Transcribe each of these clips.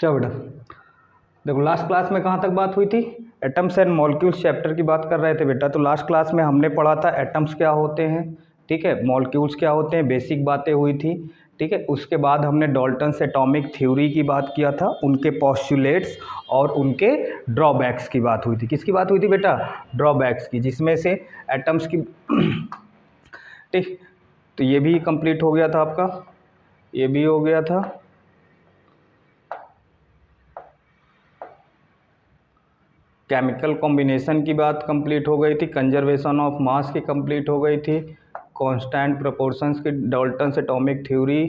क्या बेटा, देखो लास्ट क्लास में कहाँ तक बात हुई थी? एटम्स एंड मॉलिक्यूल्स चैप्टर की बात कर रहे थे बेटा। तो लास्ट क्लास में हमने पढ़ा था एटम्स क्या होते हैं, ठीक है, मॉलिक्यूल्स क्या होते हैं, बेसिक बातें हुई थी, ठीक है। उसके बाद हमने डाल्टन्स एटॉमिक थ्योरी की बात किया था, उनके पोस्टुलेट्स और उनके ड्रॉबैक्स की बात हुई थी। किसकी बात हुई थी बेटा? ड्रॉबैक्स की, जिसमें से एटम्स की ठीक। तो ये भी कंप्लीट हो गया था आपका, ये भी हो गया था। केमिकल कॉम्बिनेशन की बात कंप्लीट हो गई थी, कंजर्वेशन ऑफ मास की कंप्लीट हो गई थी, कांस्टेंट प्रोपोर्शंस की, Dalton's atomic theory,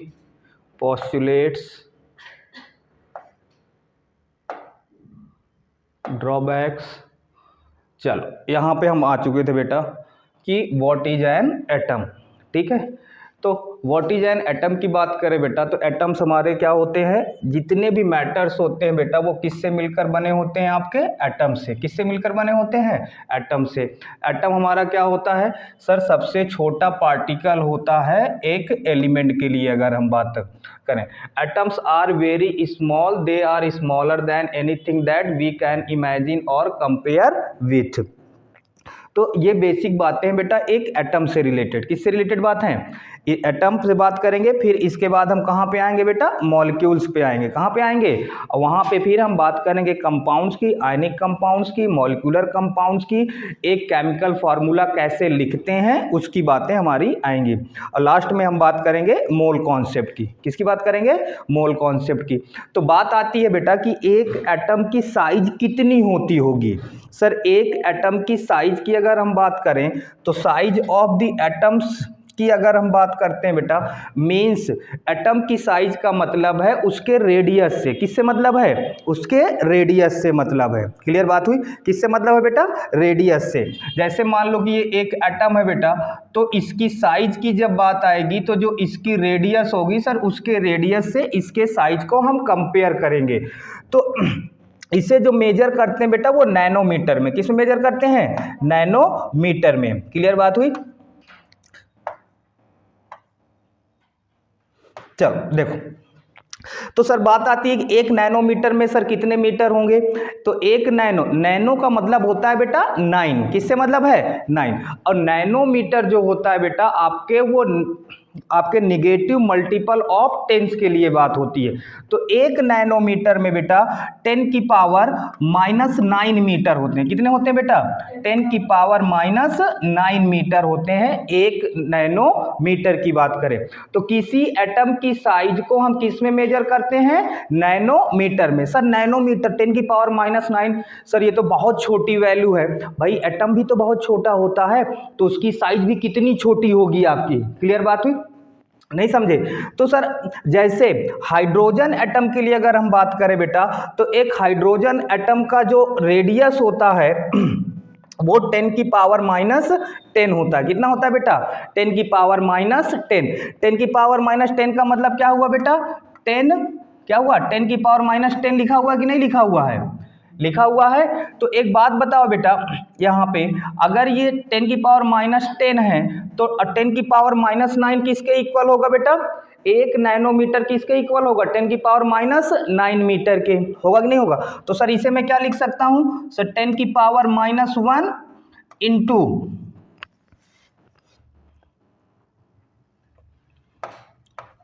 postulates, drawbacks. चलो यहाँ पे हम आ चुके थे बेटा कि व्हाट इज एन एटम, ठीक है। तो व्हाट इज एन एटम की बात करें बेटा, तो एटम्स हमारे क्या होते हैं, जितने भी मैटर्स होते हैं बेटा वो किससे मिलकर बने होते हैं? आपके एटम से। किससे मिलकर बने होते हैं? एटम से। एटम हमारा क्या होता है सर? सबसे छोटा पार्टिकल होता है एक एलिमेंट के लिए। अगर हम बात करें, atoms are very small, they are smaller than anything that we can imagine और कंपेयर विथ। तो ये बेसिक बातें हैं बेटा एक एटम से रिलेटेड। किससे रिलेटेड बात है? एटम से बात करेंगे, फिर इसके बाद हम कहाँ पे आएंगे बेटा? मॉलिक्यूल्स पे आएंगे। कहाँ पे आएंगे? और वहाँ पे फिर हम बात करेंगे कंपाउंड्स की, आयनिक कंपाउंड्स की, मॉलिक्यूलर कंपाउंड्स की, एक केमिकल फार्मूला कैसे लिखते हैं उसकी बातें हमारी आएंगी। और लास्ट में हम बात करेंगे मोल कॉन्सेप्ट की। किसकी बात करेंगे? मोल कॉन्सेप्ट की। तो बात आती है बेटा कि एक एटम की साइज कितनी होती होगी? सर एक एटम की साइज की अगर हम बात करें तो साइज ऑफ द एटम्स की अगर हम बात करते हैं बेटा, मीन्स एटम की साइज का मतलब है उसके रेडियस से। किससे मतलब है? उसके रेडियस से मतलब है। क्लियर बात हुई? किससे मतलब है बेटा? रेडियस से। जैसे मान लो कि ये एक एटम है बेटा, तो इसकी साइज की जब बात आएगी तो जो इसकी रेडियस होगी सर, उसके रेडियस से इसके साइज को हम कंपेयर करेंगे। तो इसे जो मेजर करते हैं बेटा वो नैनोमीटर में। किस में मेजर करते हैं? नैनोमीटर में। क्लियर बात हुई? चलो देखो, तो सर बात आती है कि एक नैनोमीटर में सर कितने मीटर होंगे? तो एक नैनो का मतलब होता है बेटा 9। किससे मतलब है? 9। और नैनोमीटर जो होता है बेटा आपके निगेटिव मल्टीपल ऑफ 10 के लिए बात होती है। तो एक नैनोमीटर में बेटा 10 की पावर -9 मीटर होते हैं। कितने होते हैं बेटा? 10 की पावर -9 मीटर होते हैं एक नैनोमीटर की बात करें तो। किसी एटम की साइज को हम किस में मेजर करते हैं? नैनोमीटर में। सर नैनोमीटर 10 की पावर -9, सर ये तो बहुत छोटी वैल्यू है। भाई एटम भी तो बहुत छोटा होता है, तो उसकी साइज भी कितनी छोटी होगी आपकी। क्लियर बात हुई? नहीं समझे? तो सर जैसे हाइड्रोजन एटम के लिए अगर हम बात करें बेटा, तो एक हाइड्रोजन एटम का जो रेडियस होता है वो 10 की पावर -10 होता है। कितना होता है बेटा? 10 की पावर -10। 10 की पावर -10 का मतलब क्या हुआ बेटा? 10 क्या हुआ? 10 की पावर -10 लिखा हुआ कि नहीं लिखा हुआ है? लिखा हुआ है। तो एक बात बताओ बेटा, यहाँ पे अगर ये 10 की पावर -10 है तो 10 की पावर -9 किसके इक्वल होगा बेटा? एक नैनोमीटर किसके इक्वल होगा? 10 की पावर -9 मीटर के। होगा कि नहीं होगा? तो सर इसे मैं क्या लिख सकता हूँ सर? 10 की पावर -1 इंटू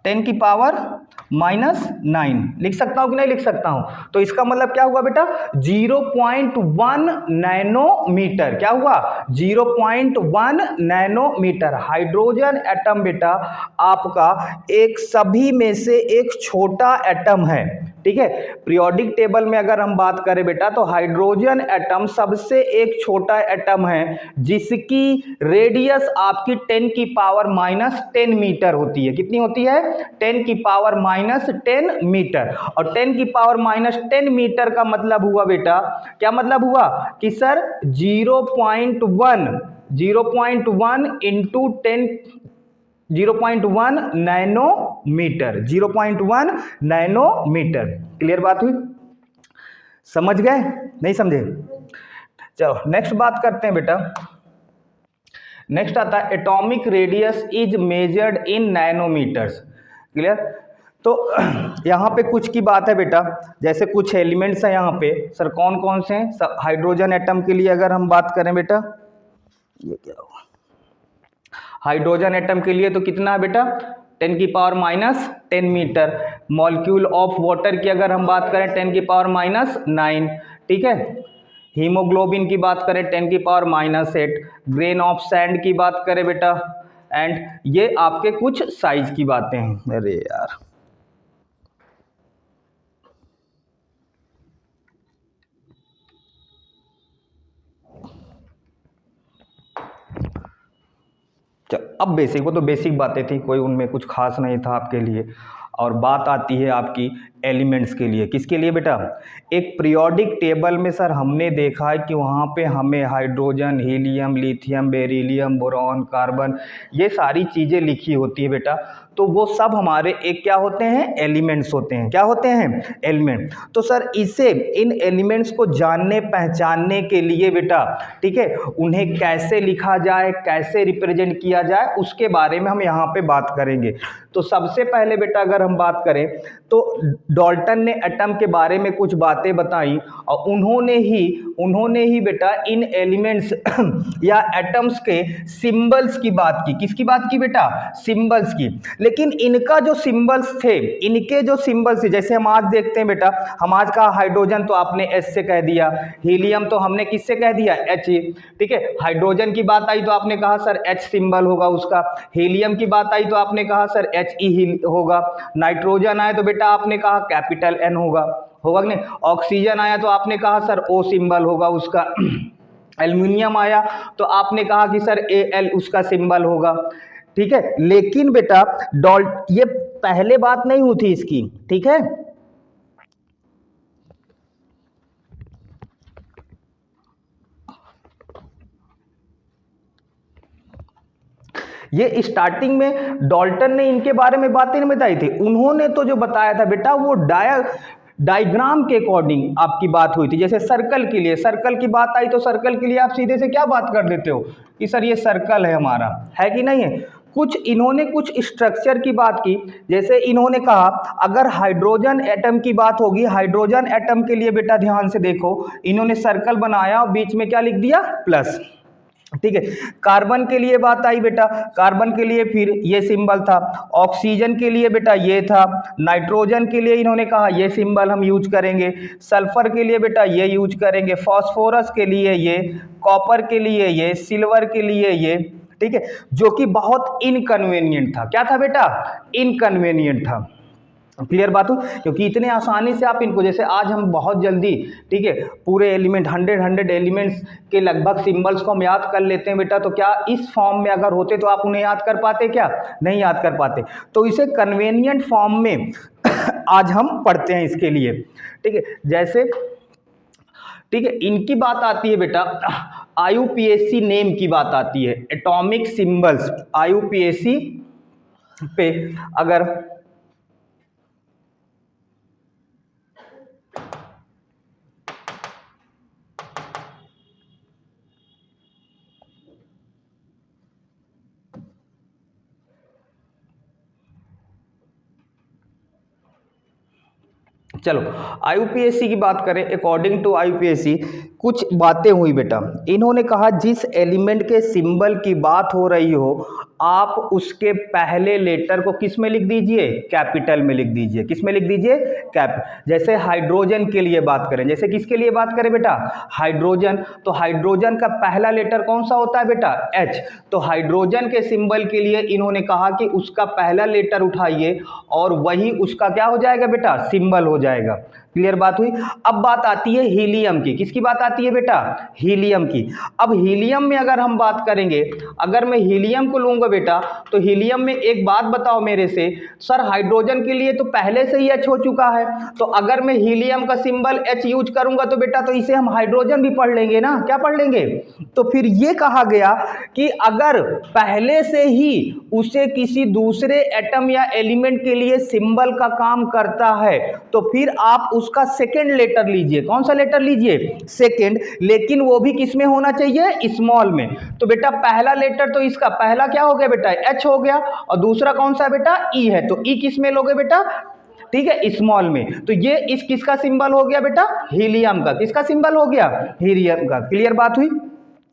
10 की पावर -9 लिख सकता हूं कि नहीं लिख सकता हूं? तो इसका मतलब क्या हुआ बेटा? 0.1 नैनोमीटर। क्या हुआ? 0.1 नैनोमीटर। हाइड्रोजन एटम बेटा आपका एक सभी में से एक छोटा एटम है, ठीक है। पीरियोडिक टेबल में अगर हम बात करें बेटा, तो हाइड्रोजन एटम सबसे एक छोटा एटम है जिसकी रेडियस आपकी 10 की पावर -10 मीटर होती है। कितनी होती है? 10 की पावर -10 मीटर। और 10 की पावर -10 मीटर का मतलब हुआ बेटा, क्या मतलब हुआ कि sir 0.1 into 10 0.1 nanometer. 0.1 nanometer. Clear बात हुई? समझ गए? नहीं समझे? चलो नेक्स्ट बात करते हैं बेटा। नेक्स्ट आता है atomic radius is measured in nanometers. Clear? तो यहाँ पे कुछ की बात है बेटा, जैसे कुछ एलिमेंट्स हैं यहाँ पे सर, कौन कौन से हैं? हाइड्रोजन एटम के लिए अगर हम बात करें बेटा, ये क्या हुआ, हाइड्रोजन एटम के लिए तो कितना है बेटा 10⁻⁻10 मीटर। मॉलिक्यूल ऑफ वाटर की अगर हम बात करें 10⁻⁹, ठीक है। हीमोग्लोबिन की बात करें 10⁻⁸, ग्रेन ऑफ सैंड की बात करें बेटा, एंड ये आपके कुछ साइज की बातें हैं। अरे यार अब बेसिक, वो तो बेसिक बातें थी, कोई उनमें कुछ खास नहीं था आपके लिए। और बात आती है आपकी एलिमेंट्स के लिए। किसके लिए बेटा? एक पीरियोडिक टेबल में सर हमने देखा है कि वहाँ पे हमें hydrogen, helium, lithium, beryllium, boron, carbon, ये सारी चीज़ें लिखी होती है बेटा। तो वो सब हमारे एक क्या होते हैं? एलिमेंट्स होते हैं। क्या होते हैं? एलिमेंट। तो सर इसे, इन एलिमेंट्स को जानने पहचानने के लिए बेटा, ठीक है, उन्हें कैसे लिखा जाए, कैसे रिप्रेजेंट किया जाए, उसके बारे में हम यहाँ पे बात करेंगे। तो सबसे पहले बेटा अगर हम बात करें तो डाल्टन ने एटम के बारे में कुछ बातें बताई और उन्होंने ही बेटा इन एलिमेंट्स या एटम्स के सिंबल्स की बात की। किसकी बात की बेटा? सिंबल्स की। लेकिन इनका जो सिंबल्स थे, इनके जो सिंबल्स थे, जैसे हम आज देखते हैं बेटा, हम आज का हाइड्रोजन तो आपने एस से कह दिया, हीलियम तो हमने किससे कह दिया? एच। ठीक है, हाइड्रोजन की बात आई तो आपने कहा सर एच सिंबल होगा उसका, हीलियम की बात आई तो आपने कहा सर एच ई होगा, नाइट्रोजन आए तो बेटा आपने कहा कैपिटल एन होगा कि नहीं, ऑक्सीजन आया तो आपने कहा सर ओ सिंबल होगा उसका, एल्युमिनियम आया तो आपने कहा कि सर ए एल उसका सिंबल होगा। ठीक है, लेकिन बेटा ये पहले बात नहीं हुई थी इसकी, ठीक है। ये स्टार्टिंग में डाल्टन ने इनके बारे में बातें नहीं बताई थी, उन्होंने तो जो बताया था बेटा वो डायग्राम के अकॉर्डिंग आपकी बात हुई थी। जैसे सर्कल के लिए, सर्कल की बात आई तो सर्कल के लिए आप सीधे से क्या बात कर देते हो कि सर ये सर्कल है हमारा, है कि नहीं है। कुछ इन्होंने कुछ स्ट्रक्चर की बात की, जैसे इन्होंने कहा अगर हाइड्रोजन एटम की बात होगी, हाइड्रोजन एटम के लिए बेटा ध्यान से देखो, इन्होंने सर्कल बनाया और बीच में क्या लिख दिया? प्लस। ठीक है, कार्बन के लिए बात आई बेटा, कार्बन के लिए फिर ये सिंबल था, ऑक्सीजन के लिए बेटा ये था, नाइट्रोजन के लिए इन्होंने कहा ये सिंबल हम यूज करेंगे, सल्फर के लिए बेटा ये यूज करेंगे, फास्फोरस के लिए ये, कॉपर के लिए ये, सिल्वर के लिए ये। ठीक है, जो कि बहुत इनकन्वीनियंट था। क्या था बेटा? इनकन्वीनियंट था। क्लियर बात हो, क्योंकि इतने आसानी से आप इनको, जैसे आज हम बहुत जल्दी, ठीक है, पूरे एलिमेंट 100 एलिमेंट्स के लगभग सिंबल्स को हम याद कर लेते हैं बेटा, तो क्या इस फॉर्म में अगर होते तो आप उन्हें याद कर पाते? क्या नहीं याद कर पाते। तो इसे कन्वेनियंट फॉर्म में आज हम पढ़ते हैं इसके लिए। ठीक है, जैसे, ठीक है, इनकी बात आती है बेटा IUPAC नेम की बात आती है, एटॉमिक सिंबल्स। IUPAC पे अगर चलो IUPAC की बात करें, अकॉर्डिंग टू IUPAC कुछ बातें हुई बेटा। इन्होंने कहा जिस एलिमेंट के सिंबल की बात हो रही हो आप उसके पहले लेटर को किस में लिख दीजिए? कैपिटल में लिख दीजिए। किस में लिख दीजिए? कैप। जैसे हाइड्रोजन के लिए बात करें, जैसे किसके लिए बात करें बेटा? हाइड्रोजन, तो हाइड्रोजन का पहला लेटर कौन सा होता है बेटा? H। तो हाइड्रोजन के सिंबल के लिए इन्होंने कहा कि उसका पहला लेटर उठाइए और वही उसका क्या हो जाएगा बेटा? सिंबल हो जाएगा। क्लियर बात हुई। अब बात आती है हीलियम की। किसकी बात आती है बेटा? हीलियम की। अब हीलियम में अगर हम बात करेंगे, अगर मैं हीलियम को लूंगा बेटा, तो हीलियम में एक बात बताओ मेरे से, सर हाइड्रोजन के लिए तो पहले से ही H हो चुका है, तो अगर मैं हीलियम का सिंबल H यूज करूंगा तो बेटा तो इसे हम हाइड्रोजन भी पढ़ लेंगे ना। क्या पढ़ लेंगे? तो फिर ये कहा गया कि अगर पहले से ही उसे किसी दूसरे एटम या एलिमेंट के लिए सिंबल का काम करता है तो फिर आप उसका सेकेंड लेटर लीजिए। कौन सा लेटर लीजिए? सेकेंड। लेकिन वो भी किस में होना चाहिए? स्मॉल में। तो बेटा पहला लेटर तो इसका पहला क्या हो गया बेटा? H हो गया, और दूसरा कौन सा बेटा? E है। तो E किस में लोगे बेटा? ठीक है, स्मॉल में। तो ये इस किसका सिंबल हो गया बेटा, हीलियम का। किसका सिंबल हो गया, हीलियम का। क्लियर बात हुई,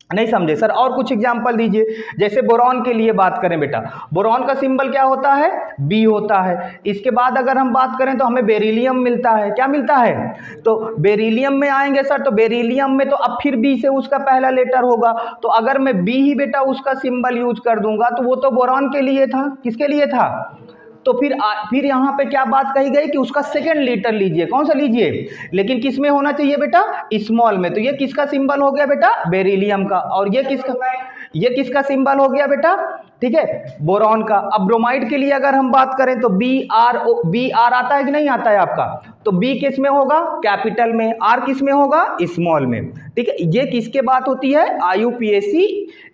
नहीं समझे सर? और कुछ एग्जांपल दीजिए, जैसे बोरॉन के लिए बात करें बेटा, बोरॉन का सिंबल क्या होता है, बी होता है। इसके बाद अगर हम बात करें तो हमें बेरिलियम मिलता है, क्या मिलता है, तो बेरिलियम में आएंगे सर, तो बेरिलियम में तो अब फिर बी से उसका पहला लेटर होगा, तो अगर मैं बी ही बेटा उसका सिंबल यूज कर दूंगा तो वो तो बोरॉन के लिए था, किसके लिए था, तो फिर यहाँ पे क्या बात कही गई कि उसका सेकंड लेटर लीजिए, कौन सा लीजिए, लेकिन किस में होना चाहिए बेटा, स्मॉल में। तो ये किसका सिंबल हो गया बेटा, बेरिलियम का। और ये किसका सिंबल हो गया बेटा, ठीक है, बोरॉन का। अब ब्रोमाइड के लिए अगर हम बात करें तो बी आर आता है कि नहीं आता है आपका, तो बी किस में होगा, कैपिटल में, आर किस में होगा, स्मॉल में। ठीक है, ये किसके बात होती है, IUPAC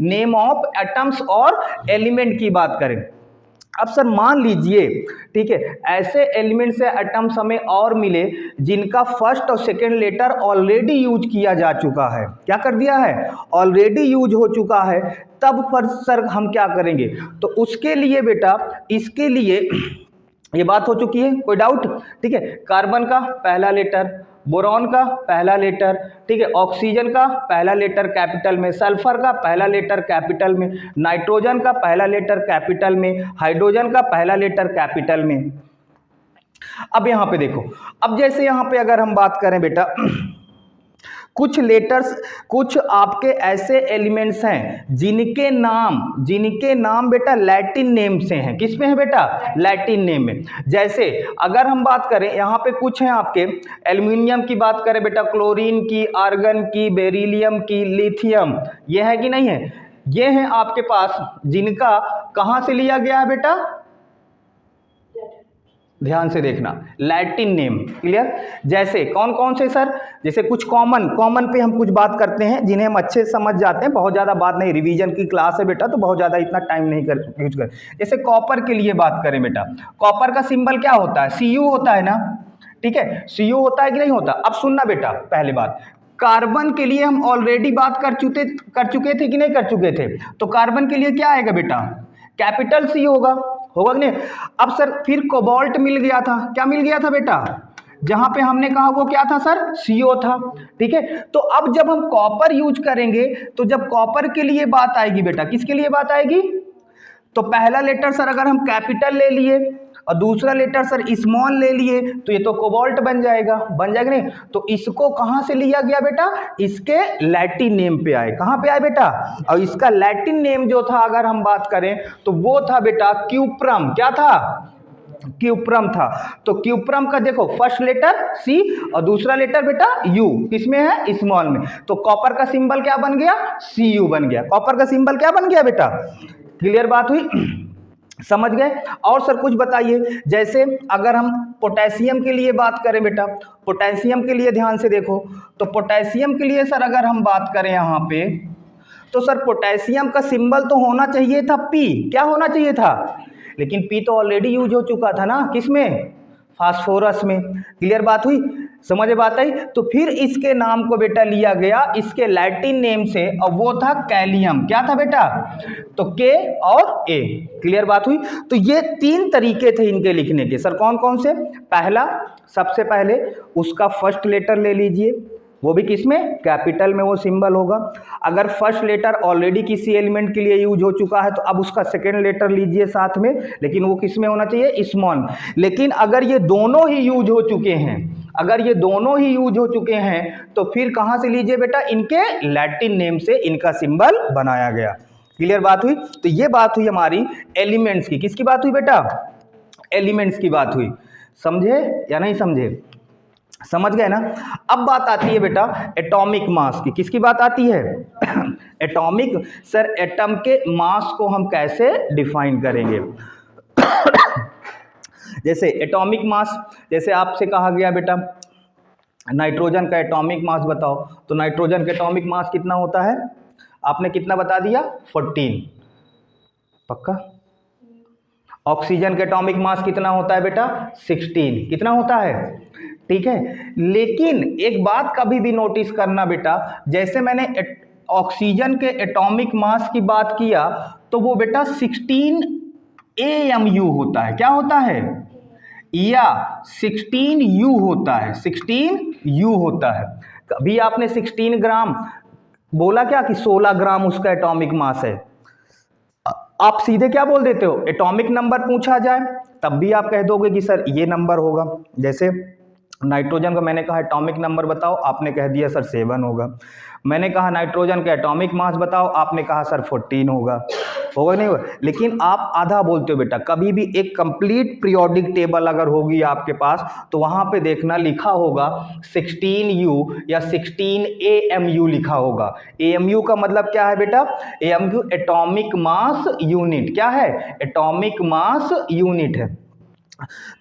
नेम ऑफ एटम्स और एलिमेंट की बात करें। अब सर मान लीजिए, ठीक है, ऐसे एलिमेंट्स या एटम्स हमें और मिले जिनका फर्स्ट और सेकंड लेटर ऑलरेडी यूज किया जा चुका है, क्या कर दिया है, ऑलरेडी यूज हो चुका है, तब पर सर हम क्या करेंगे, तो उसके लिए बेटा, इसके लिए ये बात हो चुकी है, कोई डाउट, ठीक है, कार्बन का पहला लेटर, बोरॉन का पहला लेटर, ठीक है, ऑक्सीजन का पहला लेटर कैपिटल में, सल्फर का पहला लेटर कैपिटल में, नाइट्रोजन का पहला लेटर कैपिटल में, हाइड्रोजन का पहला लेटर कैपिटल में। अब यहां पे देखो, अब जैसे यहां पे अगर हम बात करें बेटा, कुछ लेटर्स, कुछ आपके ऐसे एलिमेंट्स हैं जिनके नाम बेटा लैटिन नेम से हैं, किस में है बेटा, लैटिन नेम में। जैसे अगर हम बात करें यहाँ पे कुछ हैं आपके, एल्यूमिनियम की बात करें बेटा, क्लोरीन की, आर्गन की, बेरिलियम की, लिथियम, ये है कि नहीं है, ये हैं आपके पास जिनका कहाँ से लिया गया है बेटा, ध्यान से देखना, लैटिन नेम। क्लियर, जैसे कौन कौन से सर, जैसे कुछ कॉमन पे हम कुछ बात करते हैं जिन्हें हम अच्छे से समझ जाते हैं, बहुत ज़्यादा बात नहीं, रिवीजन की क्लास है बेटा, तो बहुत ज़्यादा इतना टाइम नहीं यूज कर। जैसे कॉपर के लिए बात करें बेटा, कॉपर का सिंबल क्या होता है, Cu होता है ना, ठीक है, Cu होता है कि नहीं होता। अब सुनना बेटा, पहले बात, कार्बन के लिए हम ऑलरेडी बात कर चुके थे कि नहीं कर चुके थे, तो कार्बन के लिए क्या आएगा बेटा, कैपिटल C होगा कि नहीं। अब सर फिर कोबाल्ट मिल गया था, क्या मिल गया था बेटा, जहां पे हमने कहा वो क्या था सर, CO था, ठीक है। तो अब जब हम कॉपर यूज करेंगे, तो जब कॉपर के लिए बात आएगी बेटा, किसके लिए बात आएगी, तो पहला लेटर सर अगर हम कैपिटल ले लिए और दूसरा लेटर सर स्मॉल ले लिए, तो ये तो कोबाल्ट बन जाएगा नहीं। तो इसको कहाँ से लिया गया बेटा, इसके लैटिन नेम पे आए, कहाँ पे आए बेटा, और इसका लैटिन नेम जो था अगर हम बात करें तो वो था बेटा क्यूप्रम, क्या था, क्यूप्रम था। तो क्यूप्रम का देखो फर्स्ट लेटर C और दूसरा लेटर बेटा U, किसमें है, स्मॉल में। तो कॉपर का सिंबल क्या बन गया, Cu बन गया, कॉपर का सिंबल क्या बन गया बेटा। क्लियर बात हुई, समझ गए। और सर कुछ बताइए, जैसे अगर हम पोटेशियम के लिए बात करें बेटा, पोटेशियम के लिए ध्यान से देखो, तो पोटेशियम के लिए सर अगर हम बात करें यहाँ पे, तो सर पोटेशियम का सिंबल तो होना चाहिए था P, क्या होना चाहिए था, लेकिन P तो ऑलरेडी यूज हो चुका था ना, किसमें, फास्फोरस में। क्लियर बात हुई, समझ बात आई। तो फिर इसके नाम को बेटा लिया गया इसके लैटिन नेम से, और वो था कैलियम, क्या था बेटा, तो K और A। क्लियर बात हुई। तो ये तीन तरीके थे इनके लिखने के सर, कौन कौन से, पहला, सबसे पहले उसका फर्स्ट लेटर ले लीजिए, वो भी किसमें, कैपिटल में वो सिंबल होगा। अगर फर्स्ट लेटर ऑलरेडी किसी एलिमेंट के लिए यूज हो चुका है तो अब उसका सेकेंड लेटर लीजिए साथ में, लेकिन वो किसमें होना चाहिए, स्मॉल। लेकिन अगर ये दोनों ही यूज हो चुके हैं, अगर ये दोनों ही यूज हो चुके हैं, तो फिर कहाँ से लीजिए बेटा, इनके लैटिन नेम से इनका सिंबल बनाया गया। क्लियर बात हुई। तो ये बात हुई हमारी एलिमेंट्स की, किसकी बात हुई बेटा, एलिमेंट्स की बात हुई। समझे या नहीं समझे, समझ गए ना। अब बात आती है बेटा एटॉमिक मास की, किसकी बात आती है एटॉमिक, सर एटम के मास को हम कैसे डिफाइन करेंगे जैसे एटॉमिक मास, जैसे आपसे कहा गया बेटा नाइट्रोजन का एटॉमिक मास बताओ, तो नाइट्रोजन का एटॉमिक मास कितना होता है, आपने कितना बता दिया, 14, पक्का। ऑक्सीजन का एटॉमिक मास कितना होता है बेटा, 16, कितना होता है, ठीक है। लेकिन एक बात कभी भी नोटिस करना बेटा, जैसे मैंने ऑक्सीजन के एटॉमिक मास की बात किया तो वो बेटा 16 AMU होता है, क्या होता है, या 16U होता है, 16U होता है। अभी आपने 16 ग्राम बोला क्या कि 16 ग्राम उसका एटॉमिक मास है, आप सीधे क्या बोल देते हो, एटॉमिक नंबर पूछा जाए तब भी आप कह दोगे कि सर ये नंबर होगा। जैसे नाइट्रोजन का मैंने कहा एटॉमिक नंबर बताओ, आपने कह दिया सर 7 होगा। मैंने कहा नाइट्रोजन का एटॉमिक मास बताओ, आपने कहा सर 14 होगा। होगा नहीं होगा? लेकिन आप आधा बोलते हो बेटा। कभी भी एक कंप्लीट पीरियोडिक टेबल अगर होगी आपके पास तो वहां पे देखना लिखा होगा 16U या 16AMU लिखा होगा। AMU का मतलब क्या है बेटा? AMU atomic mass unit. क्या है? एटॉमिक मास यूनिट है।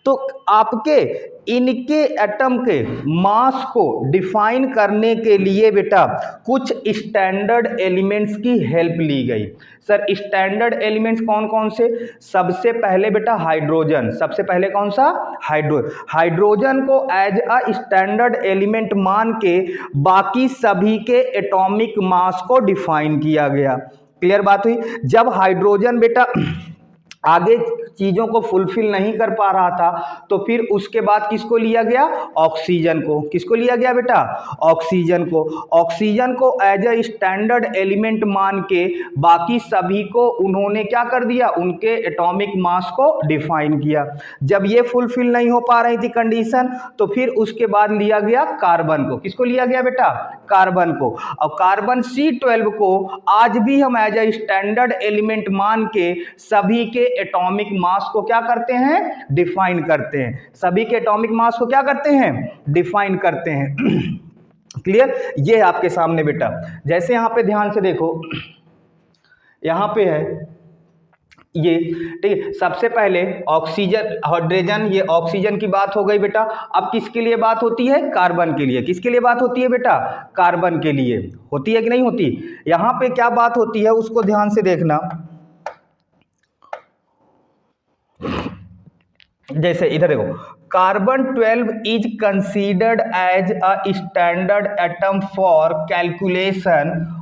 तो आपके इनके एटम के मास को डिफाइन करने के लिए बेटा कुछ स्टैंडर्ड एलिमेंट्स की हेल्प ली गई। सर स्टैंडर्ड एलिमेंट्स कौन कौन से? सबसे पहले बेटा हाइड्रोजन। सबसे पहले कौन सा? हाइड्रोजन को एज अ स्टैंडर्ड एलिमेंट मान के बाकी सभी के एटॉमिक मास को डिफाइन किया गया। क्लियर बात हुई? जब हाइड्रोजन बेटा आगे चीजों को फुलफिल नहीं कर पा रहा था तो फिर उसके बाद किसको लिया गया? ऑक्सीजन को। किसको लिया गया बेटा? ऑक्सीजन को। ऑक्सीजन को एज ए स्टैंडर्ड एलिमेंट मान के बाकी सभी को उन्होंने क्या कर दिया? उनके एटॉमिक मास को डिफाइन किया। जब ये फुलफिल नहीं हो पा रही थी कंडीशन तो फिर उसके बाद लिया गया कार्बन को। किसको लिया गया बेटा? कार्बन को। और कार्बन C12 को आज भी हम एज ए स्टैंडर्ड एलिमेंट मान के सभी के एटॉमिक मास को क्या करते हैं? डिफाइन करते हैं। सभी के एटॉमिक मास को क्या करते हैं? डिफाइन करते हैं। क्लियर? ये है आपके सामने बेटा। जैसे यहां पे ध्यान से देखो, यहां पे है ये, ठीक है। सबसे पहले ऑक्सीजन, हाइड्रोजन, ये ऑक्सीजन की बात हो गई बेटा। अब किसके लिए बात होती है? कार्बन के लिए। किसके लिए बात होती है बेटा? कार्बन के लिए। होती है कि नहीं होती? यहां पे क्या बात होती है उसको ध्यान से देखना। जैसे इधर देखो, carbon 12 is considered as a standard atom for calculation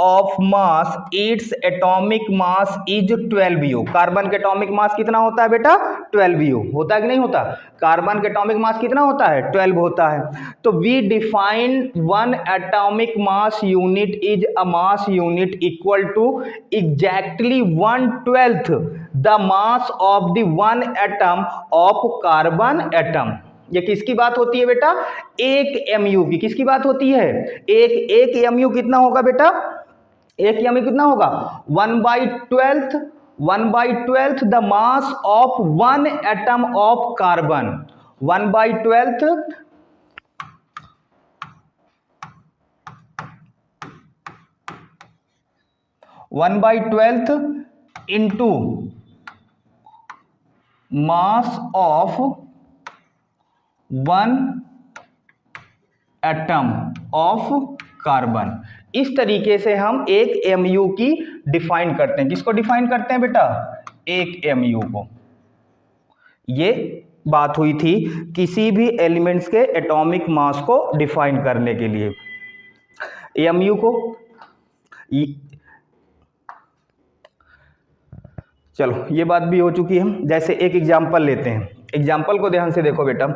of mass, its atomic mass is 12U। Carbon के एटॉमिक मास कितना होता है बेटा? 12U। होता है कि नहीं होता? कार्बन के एटॉमिक मास कितना होता है? 12 होता है। तो we define one atomic mass unit is a mass unit equal to exactly 1/12 the mass of the one atom of carbon atom. ये किसकी बात होती है बेटा? 1 MU की। किसकी बात होती है? एक MU कितना होगा बेटा? एक MU कितना होगा? 1/12 the mass of one atom of carbon. 1/12 into mass of one atom of carbon. इस तरीके से हम 1 MU की डिफाइन करते हैं। किसको डिफाइन करते हैं बेटा? 1 MU को। ये बात हुई थी किसी भी एलिमेंट्स के एटॉमिक मास को डिफाइन करने के लिए। MU को चलो ये बात भी हो चुकी है। जैसे एक एग्जांपल लेते हैं। एग्जांपल को ध्यान से देखो बेटा।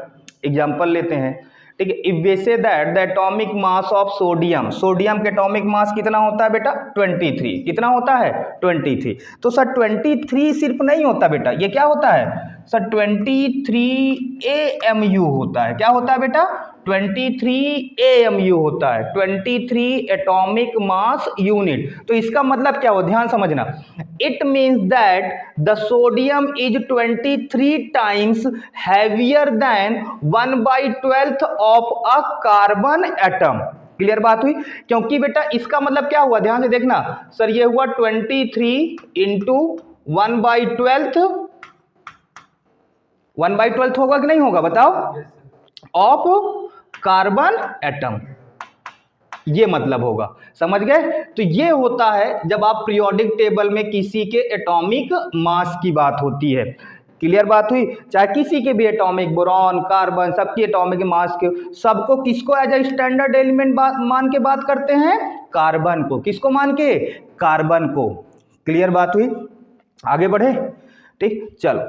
एग्जांपल लेते हैं, ठीक है। If we say that the atomic mass of sodium, sodium के एटॉमिक मास कितना होता है बेटा? 23। कितना होता है? 23। तो सर 23 सिर्फ नहीं होता बेटा, ये क्या होता है सर? 23 AMU होता है। क्या होता है बेटा? 23 AMU होता है, 23 एटॉमिक मास यूनिट। तो इसका मतलब क्या हो? ध्यान समझना। It means that the sodium is 23 times heavier than 1/12 of a carbon atom. Clear बात हुई? क्योंकि बेटा इसका मतलब क्या हुआ? ध्यान से देखना सर, ये हुआ 23 इंटू 1/12। 1/12 होगा कि नहीं होगा बताओ? Of carbon atom. ये मतलब होगा। समझ गए? तो ये होता है जब आप पीरियोडिक टेबल में किसी के एटॉमिक मास की बात होती है। क्लियर बात हुई? चाहे किसी के भी एटॉमिक, बोरॉन, कार्बन, सबकी एटॉमिक मास के, सबको किसको एज ए स्टैंडर्ड एलिमेंट मान के बात करते हैं? कार्बन को। किसको मान के? कार्बन को। क्लियर बात हुई? आगे बढ़े? ठीक, चलो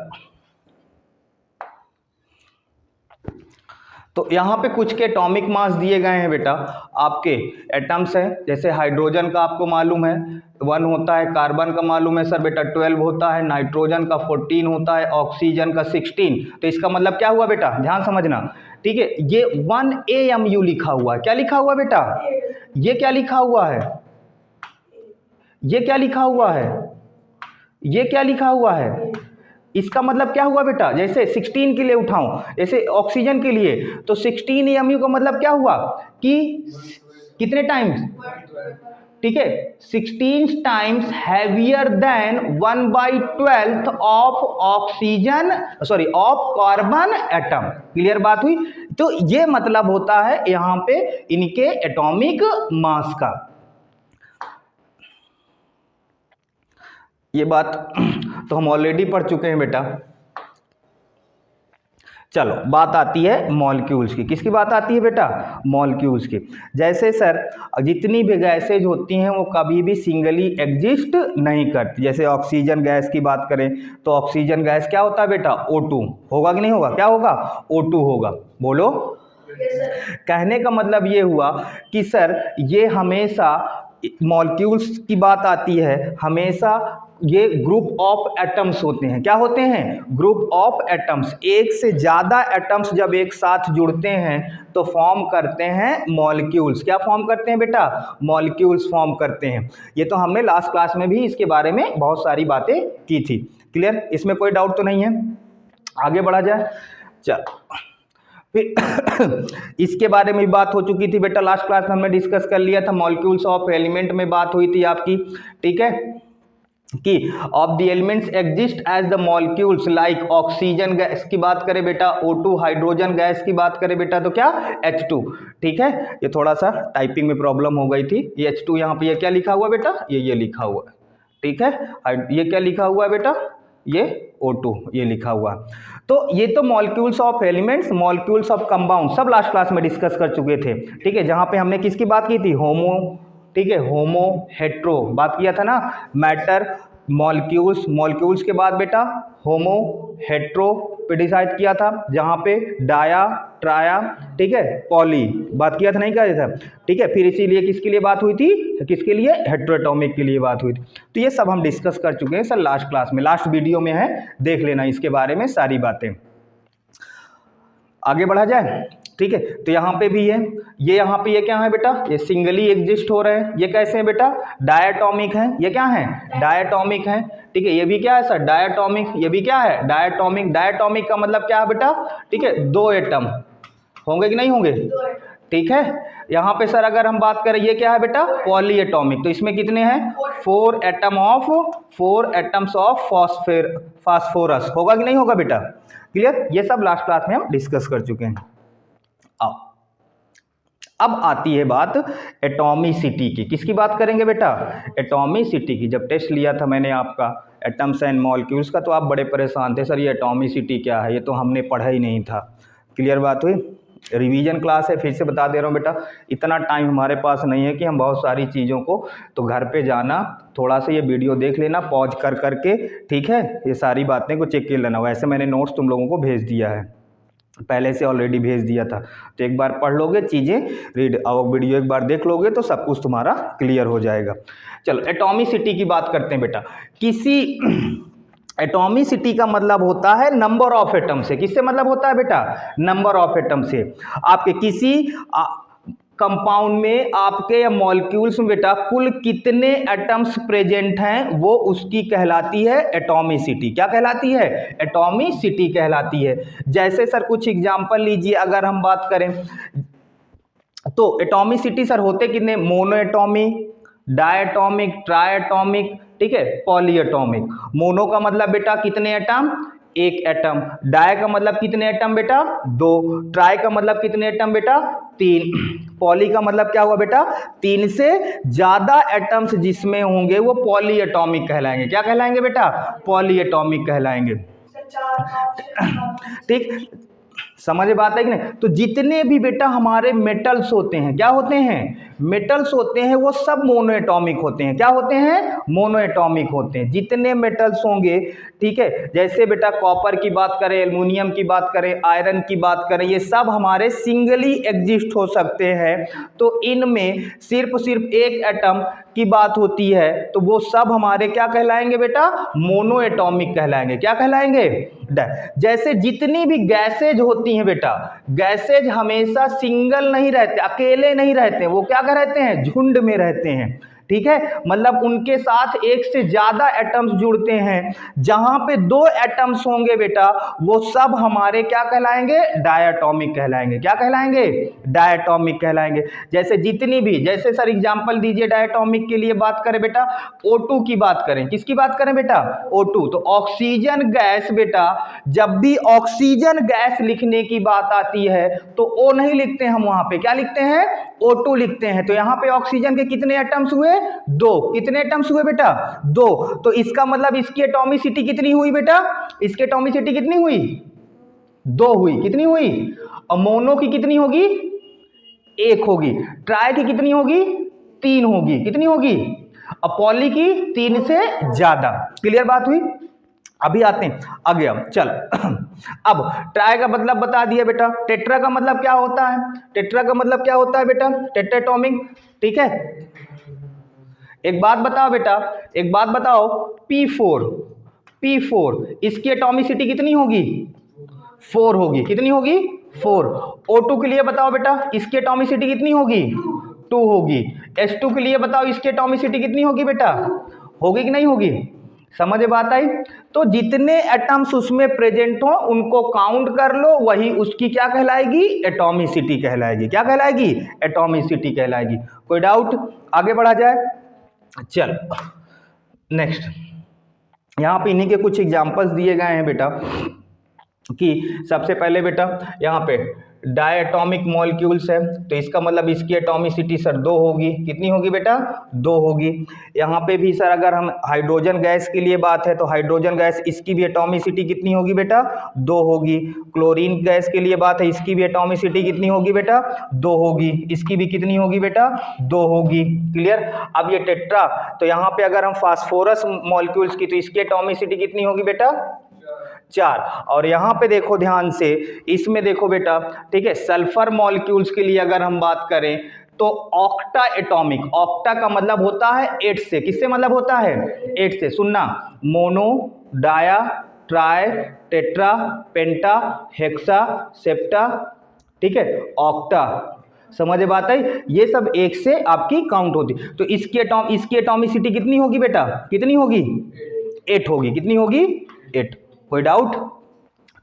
तो यहाँ पे कुछ के एटॉमिक मास दिए गए हैं बेटा, आपके एटम्स हैं, जैसे हाइड्रोजन का आपको मालूम है 1 होता है, कार्बन का मालूम है सर बेटा 12 होता है, नाइट्रोजन का 14 होता है, ऑक्सीजन का 16। तो इसका मतलब क्या हुआ बेटा, ध्यान समझना, ठीक है। ये 1 AMU लिखा हुआ है, क्या लिखा हुआ बेटा, ये क्या लिखा हुआ है, ये क्या लिखा हुआ है, ये क्या लिखा हुआ है, इसका मतलब क्या हुआ बेटा, जैसे 16 के लिए उठाऊं, जैसे ऑक्सीजन के लिए, तो 16 AMU का मतलब क्या हुआ कि कितने टाइम्स, ठीक है, 16 times heavier than 1/12 of oxygen, sorry of carbon atom. Clear बात हुई। तो ये मतलब होता है यहां पे इनके एटॉमिक मास का। ये बात तो हम ऑलरेडी पढ़ चुके हैं बेटा। चलो बात आती है मॉलिक्यूल्स की। किसकी बात आती है बेटा, मॉलिक्यूल्स की। जैसे सर जितनी भी गैसेज होती हैं वो कभी भी सिंगली एग्जिस्ट नहीं करती। जैसे ऑक्सीजन गैस की बात करें तो ऑक्सीजन गैस क्या होता है बेटा, O2 होगा कि नहीं होगा, क्या होगा, O2 होगा। बोलो। कहने का मतलब ये हुआ कि सर ये हमेशा मॉलिक्यूल्स की बात आती है, हमेशा ये ग्रुप ऑफ एटम्स होते हैं। क्या होते हैं, ग्रुप ऑफ एटम्स। एक से ज़्यादा एटम्स जब एक साथ जुड़ते हैं तो फॉर्म करते हैं मॉलिक्यूल्स। क्या फॉर्म करते हैं बेटा, मॉलिक्यूल्स फॉर्म करते हैं। ये तो हमने लास्ट क्लास में भी इसके बारे में बहुत सारी बातें की थी। क्लियर, इसमें कोई डाउट तो नहीं है। आगे बढ़ा जाए। चल फिर इसके बारे में बात हो चुकी थी बेटा, लास्ट क्लास में हमने डिस्कस कर लिया था। मॉलिक्यूल्स ऑफ एलिमेंट में बात हुई थी आपकी, ठीक है, कि of the elements exist as the molecules like oxygen gas की बात करें बेटा O2, हाइड्रोजन गैस की बात करें बेटा तो क्या H2। ठीक है, ये थोड़ा सा टाइपिंग में प्रॉब्लम हो गई थी। ये H2 यहाँ पे ये क्या लिखा हुआ बेटा, ये लिखा हुआ है, ठीक है। ये क्या लिखा हुआ है बेटा, ये O2 ये लिखा हुआ। तो ये तो molecules of elements, molecules of compound सब लास्ट क्लास में डिस्कस कर चुके थे, ठीक है। जहां पे हमने किसकी बात की थी, होमो, ठीक है, होमो हेट्रो बात किया था ना, मैटर मॉलिक्यूल्स, मॉलिक्यूल्स के बाद बेटा होमो हेट्रो पे डिसाइड किया था, जहाँ पे डाया ट्राया, ठीक है, पॉली बात किया था, नहीं किया था, ठीक है। फिर इसीलिए किसके लिए बात हुई थी, किसके लिए, हेट्रोएटॉमिक के लिए बात हुई थी। तो ये सब हम डिस्कस कर चुके हैं सर लास्ट क्लास में, लास्ट वीडियो में है, देख लेना इसके बारे में सारी बातें। आगे बढ़ा जाए, ठीक है। तो यहाँ पे भी है, ये यहाँ पे ये क्या है बेटा, ये सिंगली एग्जिस्ट हो रहे हैं। ये कैसे हैं बेटा, डायटोमिक हैं। ये क्या है, डायटोमिक हैं, ठीक है। ये भी क्या है सर, डायटोमिक। ये भी क्या है, डायटोमिक। डायटोमिक का मतलब क्या है बेटा, ठीक है, 2 एटम होंगे कि नहीं होंगे, ठीक है। यहाँ पे सर अगर हम बात करें, ये क्या है बेटा, पॉली एटॉमिक। तो इसमें कितने हैं, 4 एटम्स ऑफ फास्फोरस होगा कि नहीं होगा बेटा। क्लियर, ये सब लास्ट क्लास में हम डिस्कस कर चुके हैं। अब आती है बात एटॉमिसिटी की। किसकी बात करेंगे बेटा, एटॉमिसिटी की। जब टेस्ट लिया था मैंने आपका एटम्स एंड मॉलिक्यूल्स का तो आप बड़े परेशान थे, सर ये एटॉमिसिटी क्या है, ये तो हमने पढ़ा ही नहीं था। क्लियर बात हुई, रिवीजन क्लास है, फिर से बता दे रहा हूँ बेटा, इतना टाइम हमारे पास नहीं है कि हम बहुत सारी चीज़ों को, तो घर पे जाना थोड़ा सा ये वीडियो देख लेना पॉज कर करके, ठीक है, ये सारी बातें को चेक कर लेना। वैसे मैंने नोट्स तुम लोगों को भेज दिया है, पहले से ऑलरेडी भेज दिया था, तो एक बार पढ़ लोगे चीज़ें, रीड और वीडियो एक बार देख लोगे तो सब कुछ तुम्हारा क्लियर हो जाएगा। चलो एटॉमिसिटी की बात करते हैं बेटा। किसी एटॉमिसिटी का मतलब होता है नंबर ऑफ एटम से। किससे मतलब होता है बेटा, नंबर ऑफ एटम से। आपके किसी कंपाउंड में, आपके या मॉलिक्यूल्स में बेटा कुल कितने एटम्स प्रेजेंट हैं, वो उसकी कहलाती है एटॉमिसिटी। क्या कहलाती है, एटॉमिसिटी कहलाती है। जैसे सर कुछ एग्जांपल लीजिए, अगर हम बात करें तो एटॉमिसिटी सर होते कितने, मोनो एटॉमिक, डायटोमिक, ट्रायटोमिक, ठीक है, पॉलीएटॉमिक। मोनो का मतलब बेटा कितने एटम, 1 एटम। डाय का मतलब कितने एटम बेटा, 2। ट्राई का मतलब कितने एटम बेटा, 3। पॉली का मतलब क्या हुआ बेटा, 3 से ज्यादा एटम्स जिसमें होंगे वो पॉलीएटॉमिक कहलाएंगे। क्या कहलाएंगे बेटा, पॉलीएटॉमिक कहलाएंगे, ठीक। समझ में बात है कि नहीं? तो जितने भी बेटा हमारे मेटल्स होते हैं, क्या होते हैं, मेटल्स होते हैं, वो सब मोनोएटॉमिक होते हैं। क्या होते हैं, मोनोएटॉमिक होते हैं। जितने मेटल्स होंगे, ठीक है, जैसे बेटा कॉपर की बात करें, एल्युमिनियम की बात करें, आयरन की बात करें, ये सब हमारे सिंगली एग्जिस्ट हो सकते हैं। तो इनमें सिर्फ एक एटम की बात होती है, तो वो सब हमारे क्या कहलाएंगे बेटा, मोनोएटॉमिक कहलाएंगे। क्या कहलाएंगे, जैसे जितनी भी गैसेज होती हैं बेटा, गैसेज हमेशा सिंगल नहीं रहते, अकेले नहीं रहते, वो क्या रहते हैं, झुंड में रहते हैं। ठीक है, मतलब उनके साथ एक से ज्यादा एटम्स जुड़ते हैं। जहां पे दो एटम्स होंगे बेटा, वो सब हमारे क्या कहलाएंगे, डायटॉमिक कहलाएंगे। क्या कहलाएंगे, डायटॉमिक कहलाएंगे। जैसे जितनी भी, जैसे सर एग्जांपल दीजिए डायटॉमिक के लिए बात करें बेटा, O2 की बात करें, किसकी बात करें बेटा, O2। तो ऑक्सीजन गैस बेटा, जब भी ऑक्सीजन गैस लिखने की बात आती है तो O नहीं लिखते हम, वहां पे क्या लिखते हैं, O2 लिखते हैं। तो यहां पे ऑक्सीजन के कितने एटम्स हुए, दो। कितने एटम्स हुए बेटा, दो। तो इसका मतलब इसकी एटॉमिसिटी कितनी हुई बेटा, इसकी एटॉमिसिटी कितनी हुई, दो हुई। कितनी हुई, और मोनो की कितनी होगी, एक होगी। ट्राई की कितनी होगी, तीन होगी। कितनी होगी, और पॉली की तीन से ज्यादा। क्लियर बात हुई। अभी आते हैं आगे। अब चल अब ट्राई का मतलब बता दिया बेटा। टेट्रा का मतलब क्या होता है, टेट्रा का मतलब क्या होता है बेटा, टेट्राटॉमिक। ठीक है, एक बात बताओ बेटा, एक बात बताओ, P4 इसकी एटॉमिसिटी कितनी होगी, 4 होगी। कितनी होगी, 4। O2 के लिए बताओ बेटा, इसकी एटॉमिसिटी कितनी होगी, 2 होगी। H2 के लिए बताओ, इसकी एटॉमिसिटी कितनी होगी बेटा, होगी कि नहीं होगी। समझ में बात आई। तो जितने एटम्स उसमें प्रेजेंट हो उनको काउंट कर लो, वही उसकी क्या कहलाएगी, एटॉमिसिटी कहलाएगी। क्या कहलाएगी, एटॉमिसिटी कहलाएगी। कोई डाउट, आगे बढ़ा जाए। चल नेक्स्ट, यहाँ पे इन्हीं के कुछ एग्जांपल्स दिए गए हैं बेटा, कि सबसे पहले बेटा यहाँ पे डायटॉमिक मॉलिक्यूल्स है, तो इसका मतलब इसकी एटॉमिसिटी सर 2 होगी। कितनी होगी बेटा, 2 होगी। यहाँ पे भी सर अगर हम हाइड्रोजन गैस के लिए बात है, तो हाइड्रोजन गैस, इसकी भी एटॉमिसिटी कितनी होगी बेटा, 2 होगी। क्लोरीन गैस के लिए बात है, इसकी भी एटॉमिसिटी कितनी होगी बेटा, 2 होगी। इसकी भी कितनी होगी बेटा, 2 होगी। क्लियर। अब ये टेट्रा, तो यहाँ पे अगर हम फास्फोरस मॉलिक्यूल्स की, तो इसकी एटॉमिसिटी कितनी होगी बेटा, 4। और यहां पे देखो ध्यान से, इसमें देखो बेटा, ठीक है, सल्फर मॉलिक्यूल्स के लिए अगर हम बात करें तो ऑक्टा एटॉमिक, ऑक्टा का मतलब होता है 8 से। किससे मतलब होता है, 8 से। सुनना, मोनो, डाया, ट्राई, टेट्रा, पेंटा, हेक्सा, सेप्टा, ठीक है, ऑक्टा। समझ बात है, ये सब 1 से आपकी काउंट होती। तो इसकी एटॉमिसिटी कितनी होगी बेटा, कितनी होगी, 8 होगी। कितनी होगी, 8। कोई डाउट।